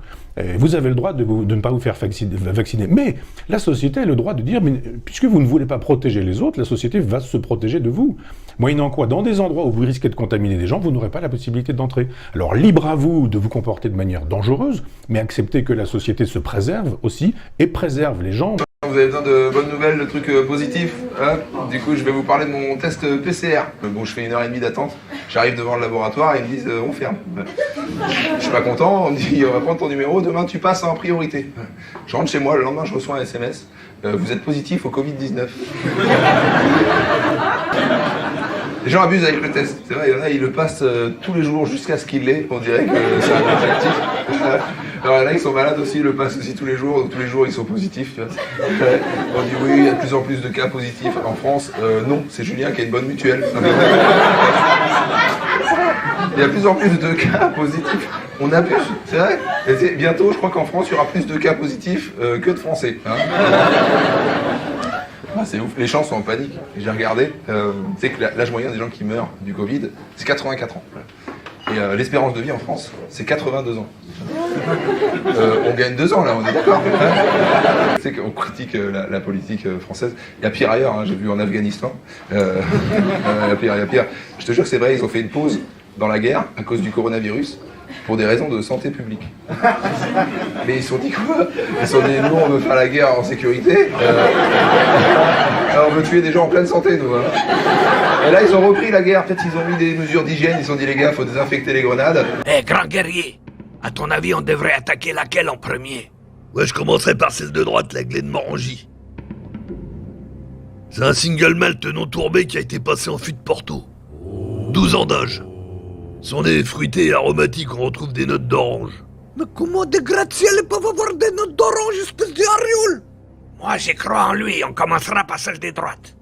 Vous avez le droit de ne pas vous faire vacciner. Mais la société a le droit de dire, mais puisque vous ne voulez pas protéger les autres, la société va se protéger de vous. Moyennant quoi, dans des endroits où vous risquez de contaminer des gens, vous n'aurez pas la possibilité d'entrer. Alors libre à vous de vous comporter de manière dangereuse, mais acceptez que la société se préserve aussi et préserve les gens. Vous avez besoin de bonnes nouvelles, de trucs positifs, hein. Du coup, je vais vous parler de mon test PCR. Bon, je fais 1h30 d'attente, j'arrive devant le laboratoire et ils me disent on ferme. Je suis pas content, on me dit on va prendre ton numéro, demain tu passes en priorité. Je rentre chez moi, le lendemain je reçois un SMS, vous êtes positif au Covid-19. Les gens abusent avec le test, c'est vrai, il y en a, ils le passent tous les jours jusqu'à ce qu'il l'ait, on dirait que c'est un objectif. Alors il y en a, ils sont malades aussi, ils le passent aussi tous les jours ils sont positifs. On dit oui, il y a de plus en plus de cas positifs en France. Non, c'est Julien qui a une bonne mutuelle. Il y a de plus en plus de cas positifs. On abuse, c'est vrai. Et bientôt, je crois qu'en France, il y aura plus de cas positifs que de Français. Hein. Ah, c'est ouf, les gens sont en panique. J'ai regardé, tu sais que l'âge moyen des gens qui meurent du Covid, c'est 84 ans. Et l'espérance de vie en France, c'est 82 ans. On gagne 2 ans là, on est d'accord. Hein. Tu sais qu'on critique la politique française. Il y a pire ailleurs, hein, j'ai vu en Afghanistan. Il y a pire. Je te jure que c'est vrai, ils ont fait une pause dans la guerre à cause du coronavirus. Pour des raisons de santé publique. Mais ils se sont dit quoi? Ils se sont dit, nous on veut faire la guerre en sécurité, on veut tuer des gens en pleine santé, nous. Hein. Et là ils ont repris la guerre, peut-être ils ont mis des mesures d'hygiène, ils se sont dit les gars, faut désinfecter les grenades. Grand guerrier, à ton avis on devrait attaquer laquelle en premier? Ouais, je commencerai par celle de droite, la Glen Morangy. C'est un single malt non tourbé qui a été passé en fût de Porto. 12 ans d'âge. Son nez est fruité et aromatique, on retrouve des notes d'orange. Mais comment des gratte-ciel peuvent avoir des notes d'orange, espèce de hariole? Moi j'y crois en lui, on commencera par celle des droites.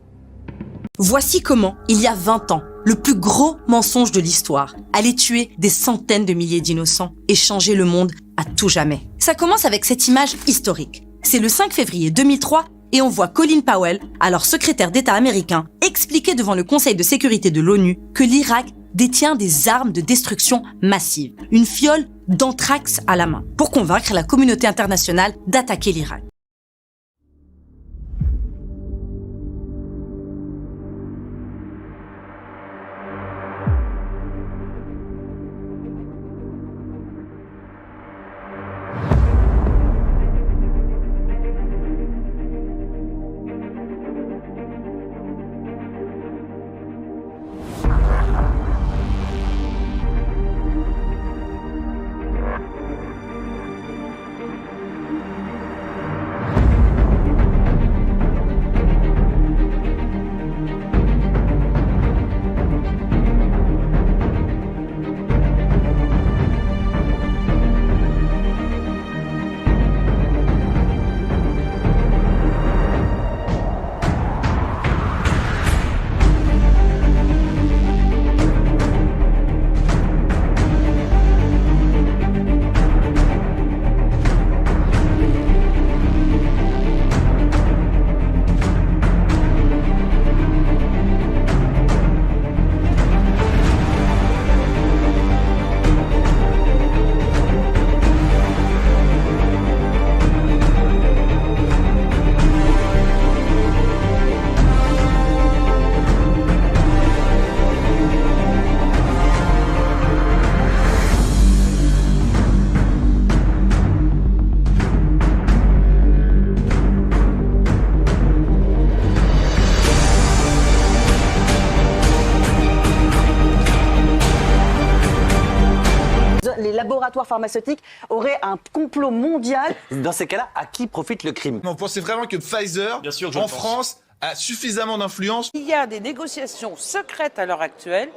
Voici comment, il y a 20 ans, le plus gros mensonge de l'histoire allait tuer des centaines de milliers d'innocents et changer le monde à tout jamais. Ça commence avec cette image historique. C'est le 5 février 2003 et on voit Colin Powell, alors secrétaire d'État américain, expliquer devant le Conseil de sécurité de l'ONU que l'Irak détient des armes de destruction massive, une fiole d'anthrax à la main, pour convaincre la communauté internationale d'attaquer l'Irak. Les laboratoires pharmaceutiques auraient un complot mondial. Dans ces cas-là, à qui profite le crime? Vous pensez vraiment que Pfizer, en France, a suffisamment d'influence? Il y a des négociations secrètes à l'heure actuelle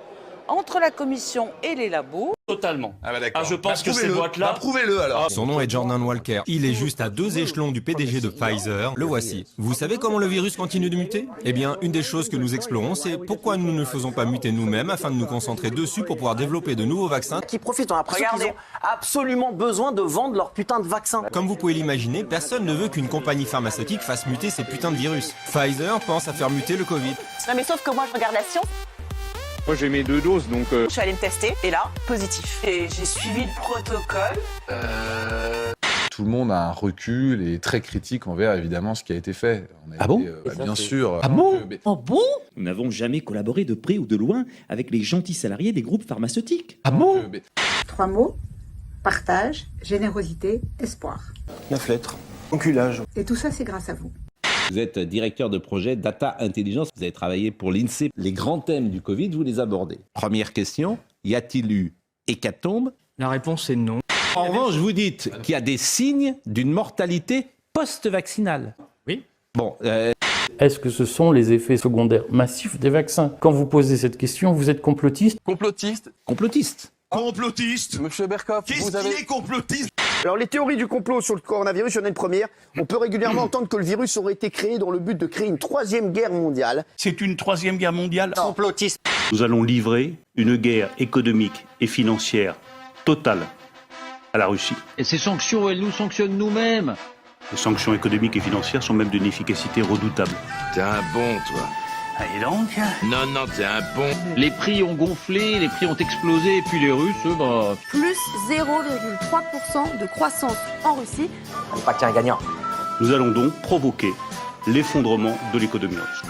entre la commission et les labos. Totalement. Ah bah d'accord. Je pense que ces boîtes-là... prouvez-le alors. Son nom est Jordan Walker. Il est juste à 2 échelons du PDG de Pfizer. Le voici. Vous savez comment le virus continue de muter? Eh bien, une des choses que nous explorons, c'est pourquoi nous ne faisons pas muter nous-mêmes afin de nous concentrer dessus pour pouvoir développer de nouveaux vaccins. Qui profitent, on a l'impression qu'ils ont absolument besoin de vendre leur putain de vaccin. Comme vous pouvez l'imaginer, personne ne veut qu'une compagnie pharmaceutique fasse muter ces putains de virus. Pfizer pense à faire muter le Covid. Non mais sauf que moi je regarde la science. Moi j'ai mes 2 doses donc... Je suis allée me tester et là, positif. Et j'ai suivi le protocole. Tout le monde a un recul et très critique envers évidemment ce qui a été fait. Bien sûr. Ah bon? Oh bon? Nous n'avons jamais collaboré de près ou de loin avec les gentils salariés des groupes pharmaceutiques. Ah bon? 3 mots, partage, générosité, espoir. 9 lettres. Enculage. Et tout ça, c'est grâce à vous. Vous êtes directeur de projet Data Intelligence, vous avez travaillé pour l'INSEE. Les grands thèmes du Covid, vous les abordez. Première question, y a-t-il eu hécatombe? La réponse est non. En revanche, vous dites qu'il y a des signes d'une mortalité post-vaccinale. Oui. Bon, Est-ce que ce sont les effets secondaires massifs des vaccins? Quand vous posez cette question, vous êtes complotiste? Complotiste. Complotiste. Complotiste. Monsieur Berkoff, Qu'est-ce vous avez... qu'il est complotiste? Alors les théories du complot sur le coronavirus, il y en a une première. On peut régulièrement entendre que le virus aurait été créé dans le but de créer une 3e guerre mondiale. C'est une 3e guerre mondiale? Complotiste. Nous allons livrer une guerre économique et financière totale à la Russie. Et ces sanctions, elles nous sanctionnent nous-mêmes. Les sanctions économiques et financières sont même d'une efficacité redoutable. T'es un bon, toi. Et donc? Non, t'es un bon. Les prix ont gonflé, les prix ont explosé, et puis les Russes, bah... Plus 0,3% de croissance en Russie. On n'est pas qu'un gagnant. Nous allons donc provoquer l'effondrement de l'économie russe.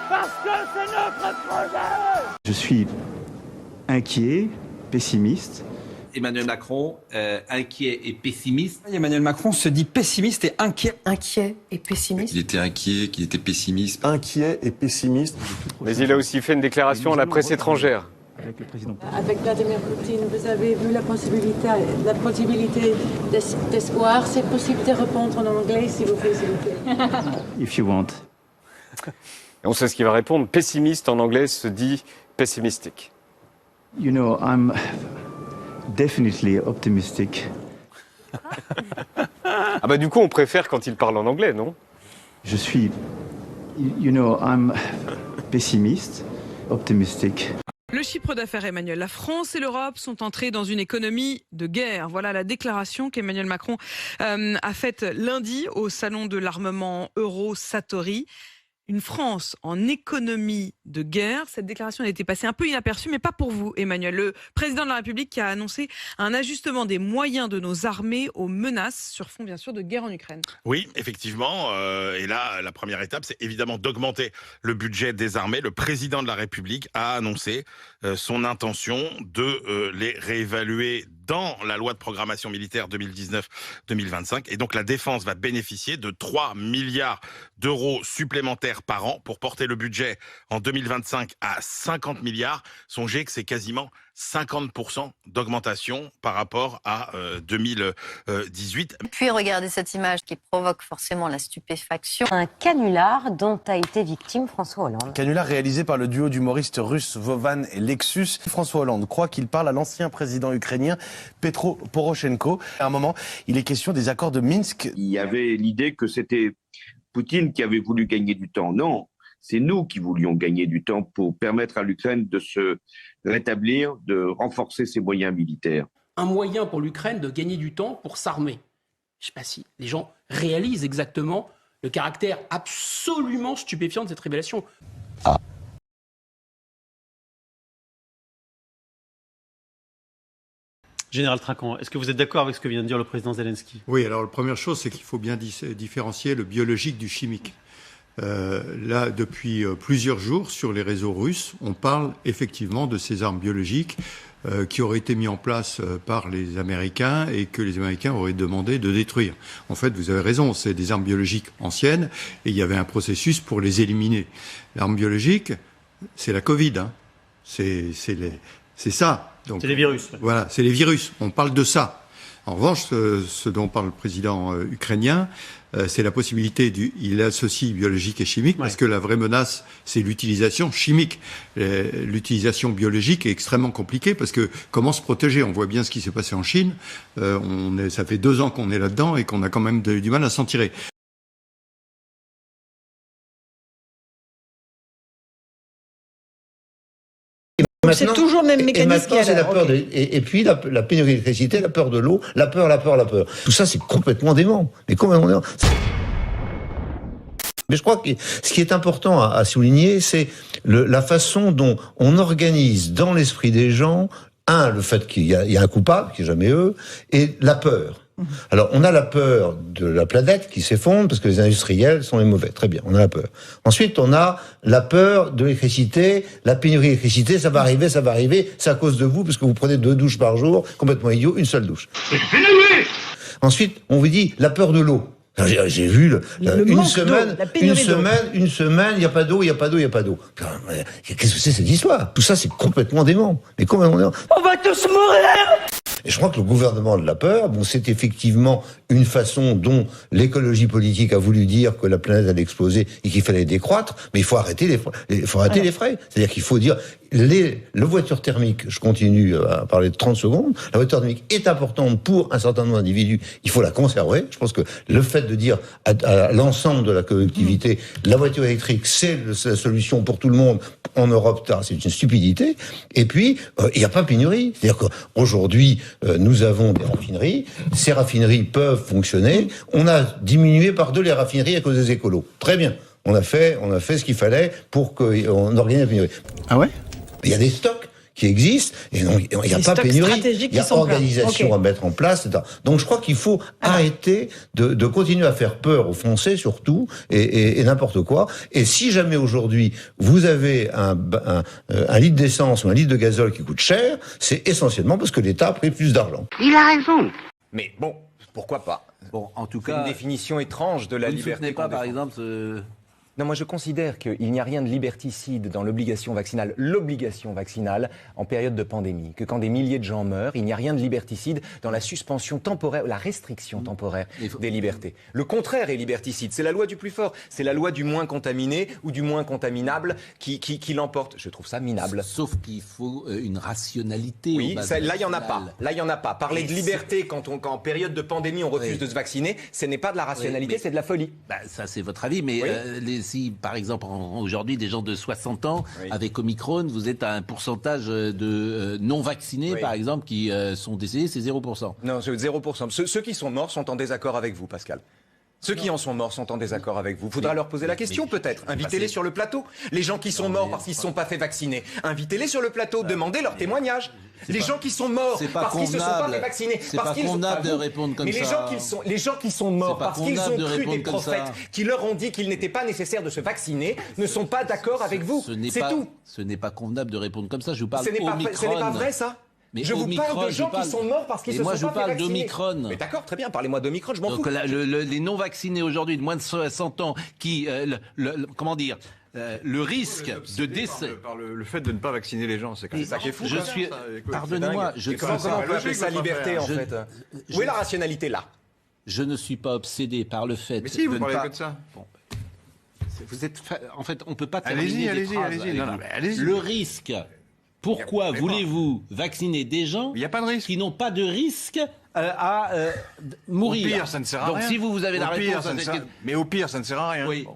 Parce que c'est notre projet! Je suis inquiet, pessimiste. Emmanuel Macron, inquiet et pessimiste. Emmanuel Macron se dit pessimiste et inquiet. Inquiet et pessimiste. Il était inquiet, qu'il était pessimiste. Inquiet et pessimiste. Mais il a aussi fait une déclaration à la presse étrangère. Avec le président. Avec Vladimir Poutine, vous avez vu la possibilité d'espoir. C'est possible de répondre en anglais, s'il vous plaît, s'il vous plaît. If you want. Et on sait ce qu'il va répondre. Pessimiste en anglais se dit pessimistique. You know, I'm definitely optimistic. Ah bah du coup on préfère quand il parle en anglais, non? Je suis, you know, I'm pessimiste, optimistic. Le chiffre d'affaires, Emmanuel. La France et l'Europe sont entrées dans une économie de guerre. Voilà la déclaration qu'Emmanuel Macron a faite lundi au salon de l'armement Euro-Satori. Une France en économie de guerre. Cette déclaration a été passée un peu inaperçue, mais pas pour vous, Emmanuel. Le président de la République qui a annoncé un ajustement des moyens de nos armées aux menaces sur fond, bien sûr, de guerre en Ukraine. Oui, effectivement. Et là, la première étape, c'est évidemment d'augmenter le budget des armées. Le président de la République a annoncé son intention de les réévaluer dans la loi de programmation militaire 2019-2025. Et donc, la défense va bénéficier de 3 milliards d'euros supplémentaires par an pour porter le budget en 2025 à 50 milliards. Songez que c'est quasiment 50% d'augmentation par rapport à 2018. Puis regardez cette image qui provoque forcément la stupéfaction. Un canular dont a été victime François Hollande. Canular réalisé par le duo d'humoristes russes Vovan et Lexus. François Hollande croit qu'il parle à l'ancien président ukrainien Petro Poroshenko. À un moment, il est question des accords de Minsk. Il y avait l'idée que c'était Poutine qui avait voulu gagner du temps. Non, c'est nous qui voulions gagner du temps pour permettre à l'Ukraine de se rétablir, de renforcer ses moyens militaires. Un moyen pour l'Ukraine de gagner du temps pour s'armer. Je ne sais pas si les gens réalisent exactement le caractère absolument stupéfiant de cette révélation. Général Trinquant, est-ce que vous êtes d'accord avec ce que vient de dire le président Zelensky? Oui, alors la première chose, c'est qu'il faut bien différencier le biologique du chimique. Là, depuis plusieurs jours, sur les réseaux russes, on parle effectivement de ces armes biologiques qui auraient été mises en place par les Américains et que les Américains auraient demandé de détruire. En fait, vous avez raison, c'est des armes biologiques anciennes et il y avait un processus pour les éliminer. L'arme biologique, c'est la Covid, hein. C'est ça. Donc, c'est les virus. Voilà, c'est les virus. On parle de ça. En revanche, ce dont parle le président ukrainien, c'est la possibilité il associe biologique et chimique, parce que la vraie menace, c'est l'utilisation chimique. L'utilisation biologique est extrêmement compliquée, parce que comment se protéger? On voit bien ce qui s'est passé en Chine. Ça fait 2 ans qu'on est là-dedans et qu'on a quand même du mal à s'en tirer. C'est toujours le même mécanisme. Et puis la pénurie d'électricité, la peur de l'eau, la peur. Tout ça, c'est complètement dément. Mais complètement dément. Mais je crois que ce qui est important à souligner, c'est la façon dont on organise dans l'esprit des gens, le fait qu'il y a un coupable, qui est jamais eux, et la peur. Alors, on a la peur de la planète qui s'effondre parce que les industriels sont les mauvais. Très bien, on a la peur. Ensuite, on a la peur de l'électricité, la pénurie d'électricité, ça va arriver, c'est à cause de vous parce que vous prenez 2 douches par jour, complètement idiot, une seule douche. Ensuite, on vous dit la peur de l'eau. J'ai vu une semaine, il n'y a pas d'eau. Qu'est-ce que c'est cette histoire? Tout ça, c'est complètement dément. Mais complètement dément. On va tous mourir! Et je crois que le gouvernement de la peur, c'est effectivement une façon dont l'écologie politique a voulu dire que la planète allait exploser et qu'il fallait décroître, mais il faut arrêter les frais. C'est-à-dire qu'il faut dire, la voiture thermique, je continue à parler de 30 secondes, la voiture thermique est importante pour un certain nombre d'individus, il faut la conserver. Je pense que le fait de dire à l'ensemble de la collectivité, la voiture électrique, c'est la solution pour tout le monde en Europe, c'est une stupidité. Et puis, il n'y a pas pénurie. C'est-à-dire qu'aujourd'hui, nous avons des raffineries, ces raffineries peuvent fonctionner, on a diminué par 2 les raffineries à cause des écolos. Très bien. On a fait ce qu'il fallait pour qu'on organise la pénurie. Ah ouais? Il y a des stocks qui existent, et donc il n'y a pas pénurie, il y a organisation à mettre en place, etc. Donc je crois qu'il faut arrêter de continuer à faire peur aux Français surtout, et n'importe quoi. Et si jamais aujourd'hui vous avez un litre d'essence ou un litre de gazole qui coûte cher, c'est essentiellement parce que l'État a pris plus d'argent. Il a raison. Mais bon, pourquoi pas? Bon, en tout cas, cas, une définition étrange de la liberté. Vous ne soutenez pas, par exemple, Non, moi je considère qu'il n'y a rien de liberticide dans l'obligation vaccinale en période de pandémie. Que quand des milliers de gens meurent, il n'y a rien de liberticide dans la suspension temporaire, la restriction temporaire des libertés. Le contraire est liberticide. C'est la loi du plus fort. C'est la loi du moins contaminé ou du moins contaminable qui l'emporte. Je trouve ça minable. Sauf qu'il faut une rationalité. Oui, là il n'y en a pas. Là il n'y en a pas. Parler de liberté quand en période de pandémie on refuse de se vacciner, ce n'est pas de la rationalité, c'est de la folie. Ça c'est votre avis, mais si, par exemple, aujourd'hui, des gens de 60 ans, avec Omicron, vous êtes à un pourcentage de non-vaccinés, par exemple, qui sont décédés, c'est 0%. Non, c'est 0%. Ceux qui sont morts sont en désaccord avec vous, Pascal. Ceux qui en sont morts sont en désaccord avec vous. Faudra leur poser la question, peut-être. Invitez-les sur le plateau. Les gens qui sont morts parce qu'ils ne se sont pas fait vacciner, invitez-les sur le plateau, demandez leur témoignage. Les gens qui sont morts parce qu'ils ne se sont pas fait vacciner, c'est pas convenable de répondre comme ça. Mais les gens qui sont morts parce qu'ils ont cru des prophètes qui leur ont dit qu'il n'était pas nécessaire de se vacciner ne sont pas d'accord avec vous. C'est tout. Ce n'est pas convenable de répondre comme ça. Je vous parle Ce n'est pas vrai, ça. Mais je vous parle de gens qui sont morts parce qu'ils se sont pas fait vacciner. Moi, je parle d'Omicron. Mais d'accord, très bien, parlez-moi d'Omicron, je m'en fous. Donc les non-vaccinés aujourd'hui de moins de 60 ans qui, comment dire, le risque de décès... Par le fait de ne pas vacciner les gens, c'est ça qui est fou. Pardonnez-moi, comment on peut appeler ça liberté, en fait? Où est la rationalité, là? Je ne suis pas obsédé par le fait... Mais si, vous parlez que de ça. Vous êtes... En fait, on ne peut pas terminer des phrases. Allez-y. Le risque... Pourquoi voulez-vous vacciner des gens qui n'ont pas de risque à mourir? Au pire, ça ne sert à rien. Donc si vous avez la réponse à cette question... Mais au pire, ça ne sert à rien. Oui.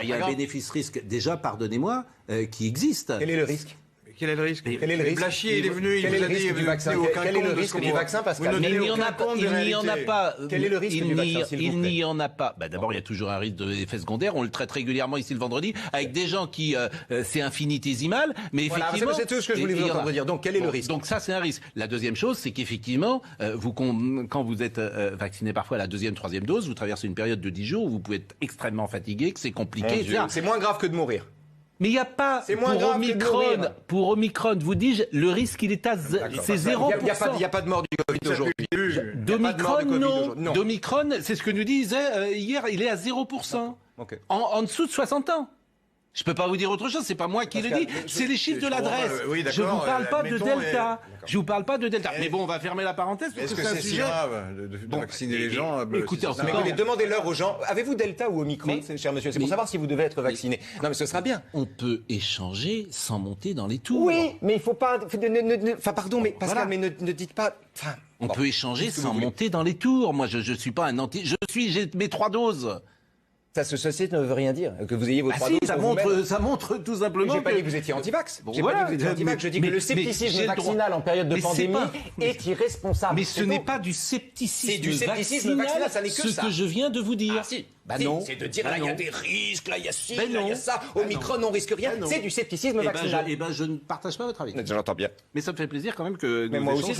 Il y a un bénéfice-risque, déjà, pardonnez-moi, qui existe. Quel est le risque? Quel est le risque? Quel est le risque? Blachier, il est venu, il vous a dit du vaccin. Quel est le risque du vaccin, Pascal? Il n'y en a pas. Quel est le risque du vaccin, s'il vous plaît? Il n'y en a pas. D'abord, il y a toujours un risque d'effet secondaire. On le traite régulièrement ici le vendredi avec des gens qui c'est infinitésimal, mais effectivement. C'est tout ce que je voulais vous entendre dire. Donc, quel est le risque? Donc ça, c'est un risque. La deuxième chose, c'est qu'effectivement, quand vous êtes vacciné parfois à la 2e, 3e dose, vous traversez une période de 10 jours où vous pouvez être extrêmement fatigué, que c'est compliqué. C'est moins grave que de mourir. Mais il n'y a pas, pour Omicron, vous dis-je, le risque, il est à c'est 0%. Il n'y a pas de mort du Covid aujourd'hui. D'Omicron, non. D'Omicron, c'est ce que nous disait hier, il est à 0%. En dessous de 60 ans. Je peux pas vous dire autre chose, c'est pas moi qui le dis, c'est les chiffres de l'adresse. Je vous parle pas de Delta. Je vous parle pas de Delta. Mais bon, on va fermer la parenthèse parce que c'est un sujet. Si grave de vacciner les gens? Écoutez, demandez-leur aux gens, avez-vous Delta ou Omicron, cher monsieur? C'est pour savoir si vous devez être vacciné. Non, mais ce sera bien. On peut échanger sans monter dans les tours. Oui, mais il faut pas. Enfin, pardon, mais Pascal, mais ne dites pas. On peut échanger sans monter dans les tours. Moi, je suis pas un anti. J'ai mes 3 doses. Ceci ne veut rien dire. Que vous ayez vos 3 doses. Ça montre tout simplement. J'ai pas dit que vous étiez anti-vax. J'ai pas dit que vous étiez anti-vax. Je dis que le scepticisme vaccinal en période de pandémie est irresponsable. Mais ce n'est pas du scepticisme. C'est du scepticisme vaccinal, ça n'est que ça. Ce que je viens de vous dire. Ah si. Non. C'est de dire là il y a des risques, là il y a ci, là il y a ça. Omicron on risque rien. C'est du scepticisme vaccinal. Je ne partage pas votre avis. J'entends bien. Mais ça me fait plaisir quand même que. Mais moi aussi.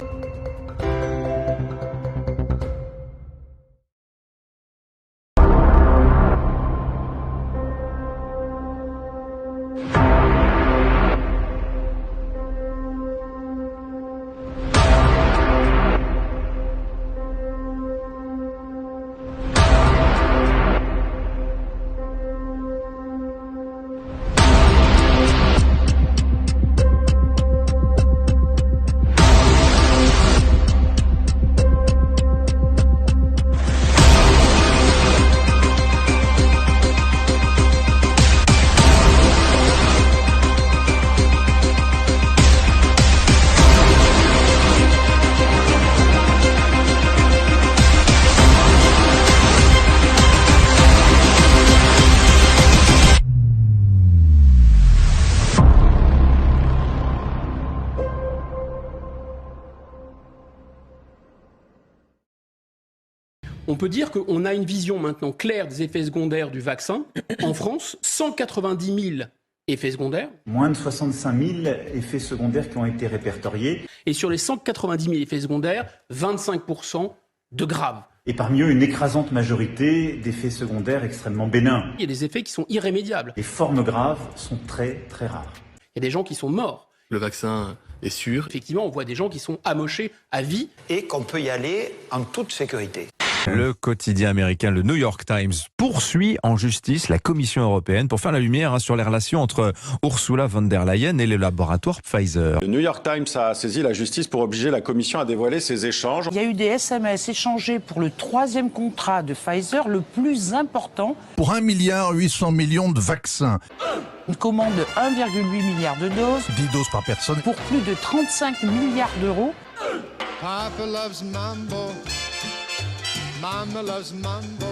On peut dire qu'on a une vision maintenant claire des effets secondaires du vaccin. En France, 190 000 effets secondaires. Moins de 65 000 effets secondaires qui ont été répertoriés. Et sur les 190 000 effets secondaires, 25% de graves. Et parmi eux, une écrasante majorité d'effets secondaires extrêmement bénins. Il y a des effets qui sont irrémédiables. Les formes graves sont très très rares. Il y a des gens qui sont morts. Le vaccin est sûr. Effectivement, on voit des gens qui sont amochés à vie. Et qu'on peut y aller en toute sécurité. Le quotidien américain, le New York Times, poursuit en justice la Commission européenne pour faire la lumière sur les relations entre Ursula von der Leyen et le laboratoire Pfizer. Le New York Times a saisi la justice pour obliger la Commission à dévoiler ses échanges. Il y a eu des SMS échangés pour le 3e contrat de Pfizer, le plus important. Pour 1,8 milliard de vaccins. Une commande de 1,8 milliard de doses. 10 doses par personne. Pour plus de 35 milliards d'euros. Papa loves mambo. Mama loves mambo.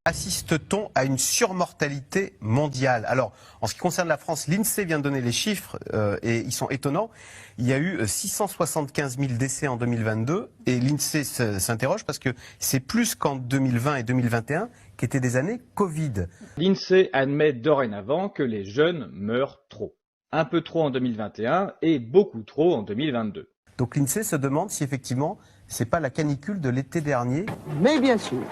Assiste-t-on à une surmortalité mondiale? Alors, en ce qui concerne la France, l'INSEE vient de donner les chiffres et ils sont étonnants. Il y a eu 675 000 décès en 2022 et l'INSEE s'interroge parce que c'est plus qu'en 2020 et 2021 qui étaient des années Covid. L'INSEE admet dorénavant que les jeunes meurent trop. Un peu trop en 2021 et beaucoup trop en 2022. Donc l'INSEE se demande si effectivement c'est pas la canicule de l'été dernier. Mais bien sûr.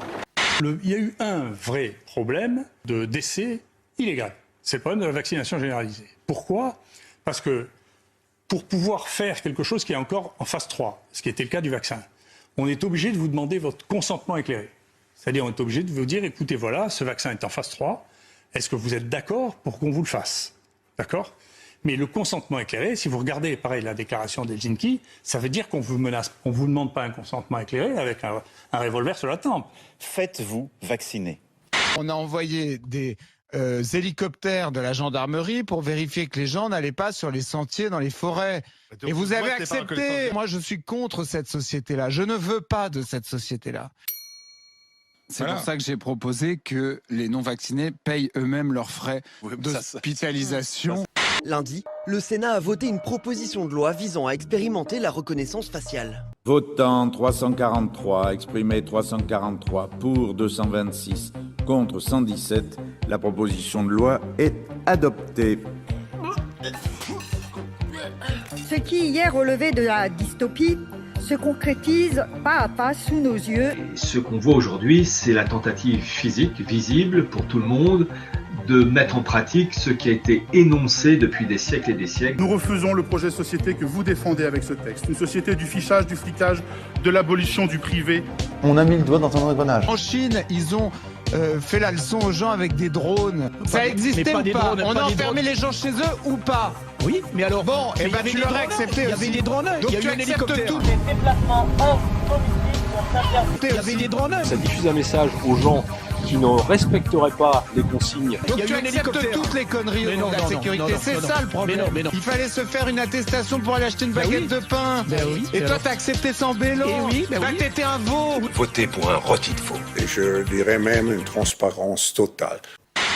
Il y a eu un vrai problème de décès illégal. C'est le problème de la vaccination généralisée. Pourquoi? Parce que pour pouvoir faire quelque chose qui est encore en phase 3, ce qui était le cas du vaccin, on est obligé de vous demander votre consentement éclairé. C'est-à-dire on est obligé de vous dire, écoutez, voilà, ce vaccin est en phase 3, est-ce que vous êtes d'accord pour qu'on vous le fasse? D'accord? Mais le consentement éclairé, si vous regardez, pareil, la déclaration d'Helsinki, ça veut dire qu'on vous menace, on vous demande pas un consentement éclairé avec un revolver sur la tempe. Faites-vous vacciner. On a envoyé des hélicoptères de la gendarmerie pour vérifier que les gens n'allaient pas sur les sentiers dans les forêts. Et vous avez accepté. Moi, je suis contre cette société-là. Je ne veux pas de cette société-là. C'est pour ça que j'ai proposé que les non-vaccinés payent eux-mêmes leurs frais d'hospitalisation. Lundi, le Sénat a voté une proposition de loi visant à expérimenter la reconnaissance faciale. Votant 343, exprimé 343, pour 226, contre 117, la proposition de loi est adoptée. Ce qui hier relevait de la dystopie se concrétise pas à pas sous nos yeux. Ce qu'on voit aujourd'hui, c'est la tentative physique, visible pour tout le monde, de mettre en pratique ce qui a été énoncé depuis des siècles et des siècles. Nous refusons le projet de société que vous défendez avec ce texte. Une société du fichage, du flicage, de l'abolition du privé. On a mis le doigt dans un engrenage. En Chine, ils ont fait la leçon aux gens avec des drones. Ça existait ou pas? On a enfermé les gens chez eux ou pas? Oui, mais alors... Bon, et ben tu l'aurais accepté aussi. Il y avait des drones, donc il y a eu un hélicoptère. Tout. Les déplacements hors domicile. Il y avait des drones. Ça diffuse un message aux gens qui ne respecteraient pas les consignes. Donc tu acceptes toutes les conneries au nom de la sécurité. C'est ça le problème. Il fallait se faire une attestation pour aller acheter une baguette de pain. Et toi t'as accepté sans bélo. T'étais un veau. Voter pour un rôti de faux. Et je dirais même une transparence totale.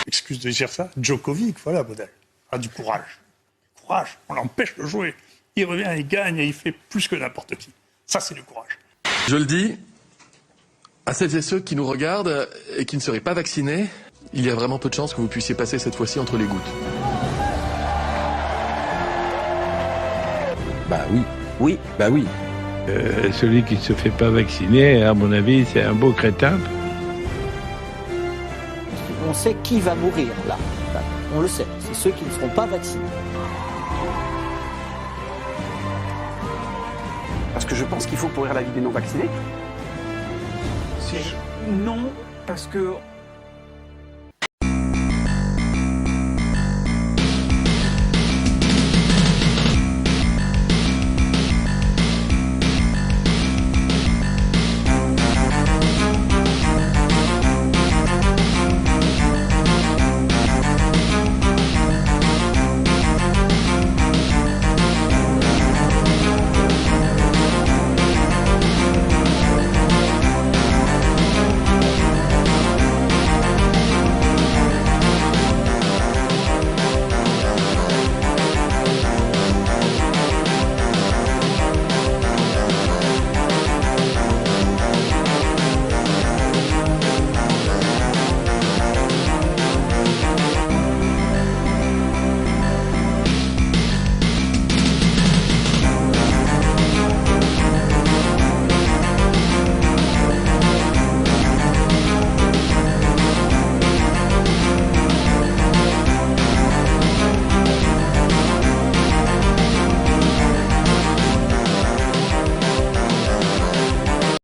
excuse de dire ça, Djokovic, voilà modèle. Ah, du courage. Courage, on l'empêche de jouer. Il revient, il gagne et il fait plus que n'importe qui. Ça, c'est du courage. Je le dis à celles et ceux qui nous regardent et qui ne seraient pas vaccinés, il y a vraiment peu de chances que vous puissiez passer cette fois-ci entre les gouttes. Bah oui. Celui qui ne se fait pas vacciner, à mon avis, c'est un beau crétin. On sait qui va mourir, là. On le sait, c'est ceux qui ne seront pas vaccinés. Parce que je pense qu'il faut pourrir la vie des non-vaccinés. Non, parce que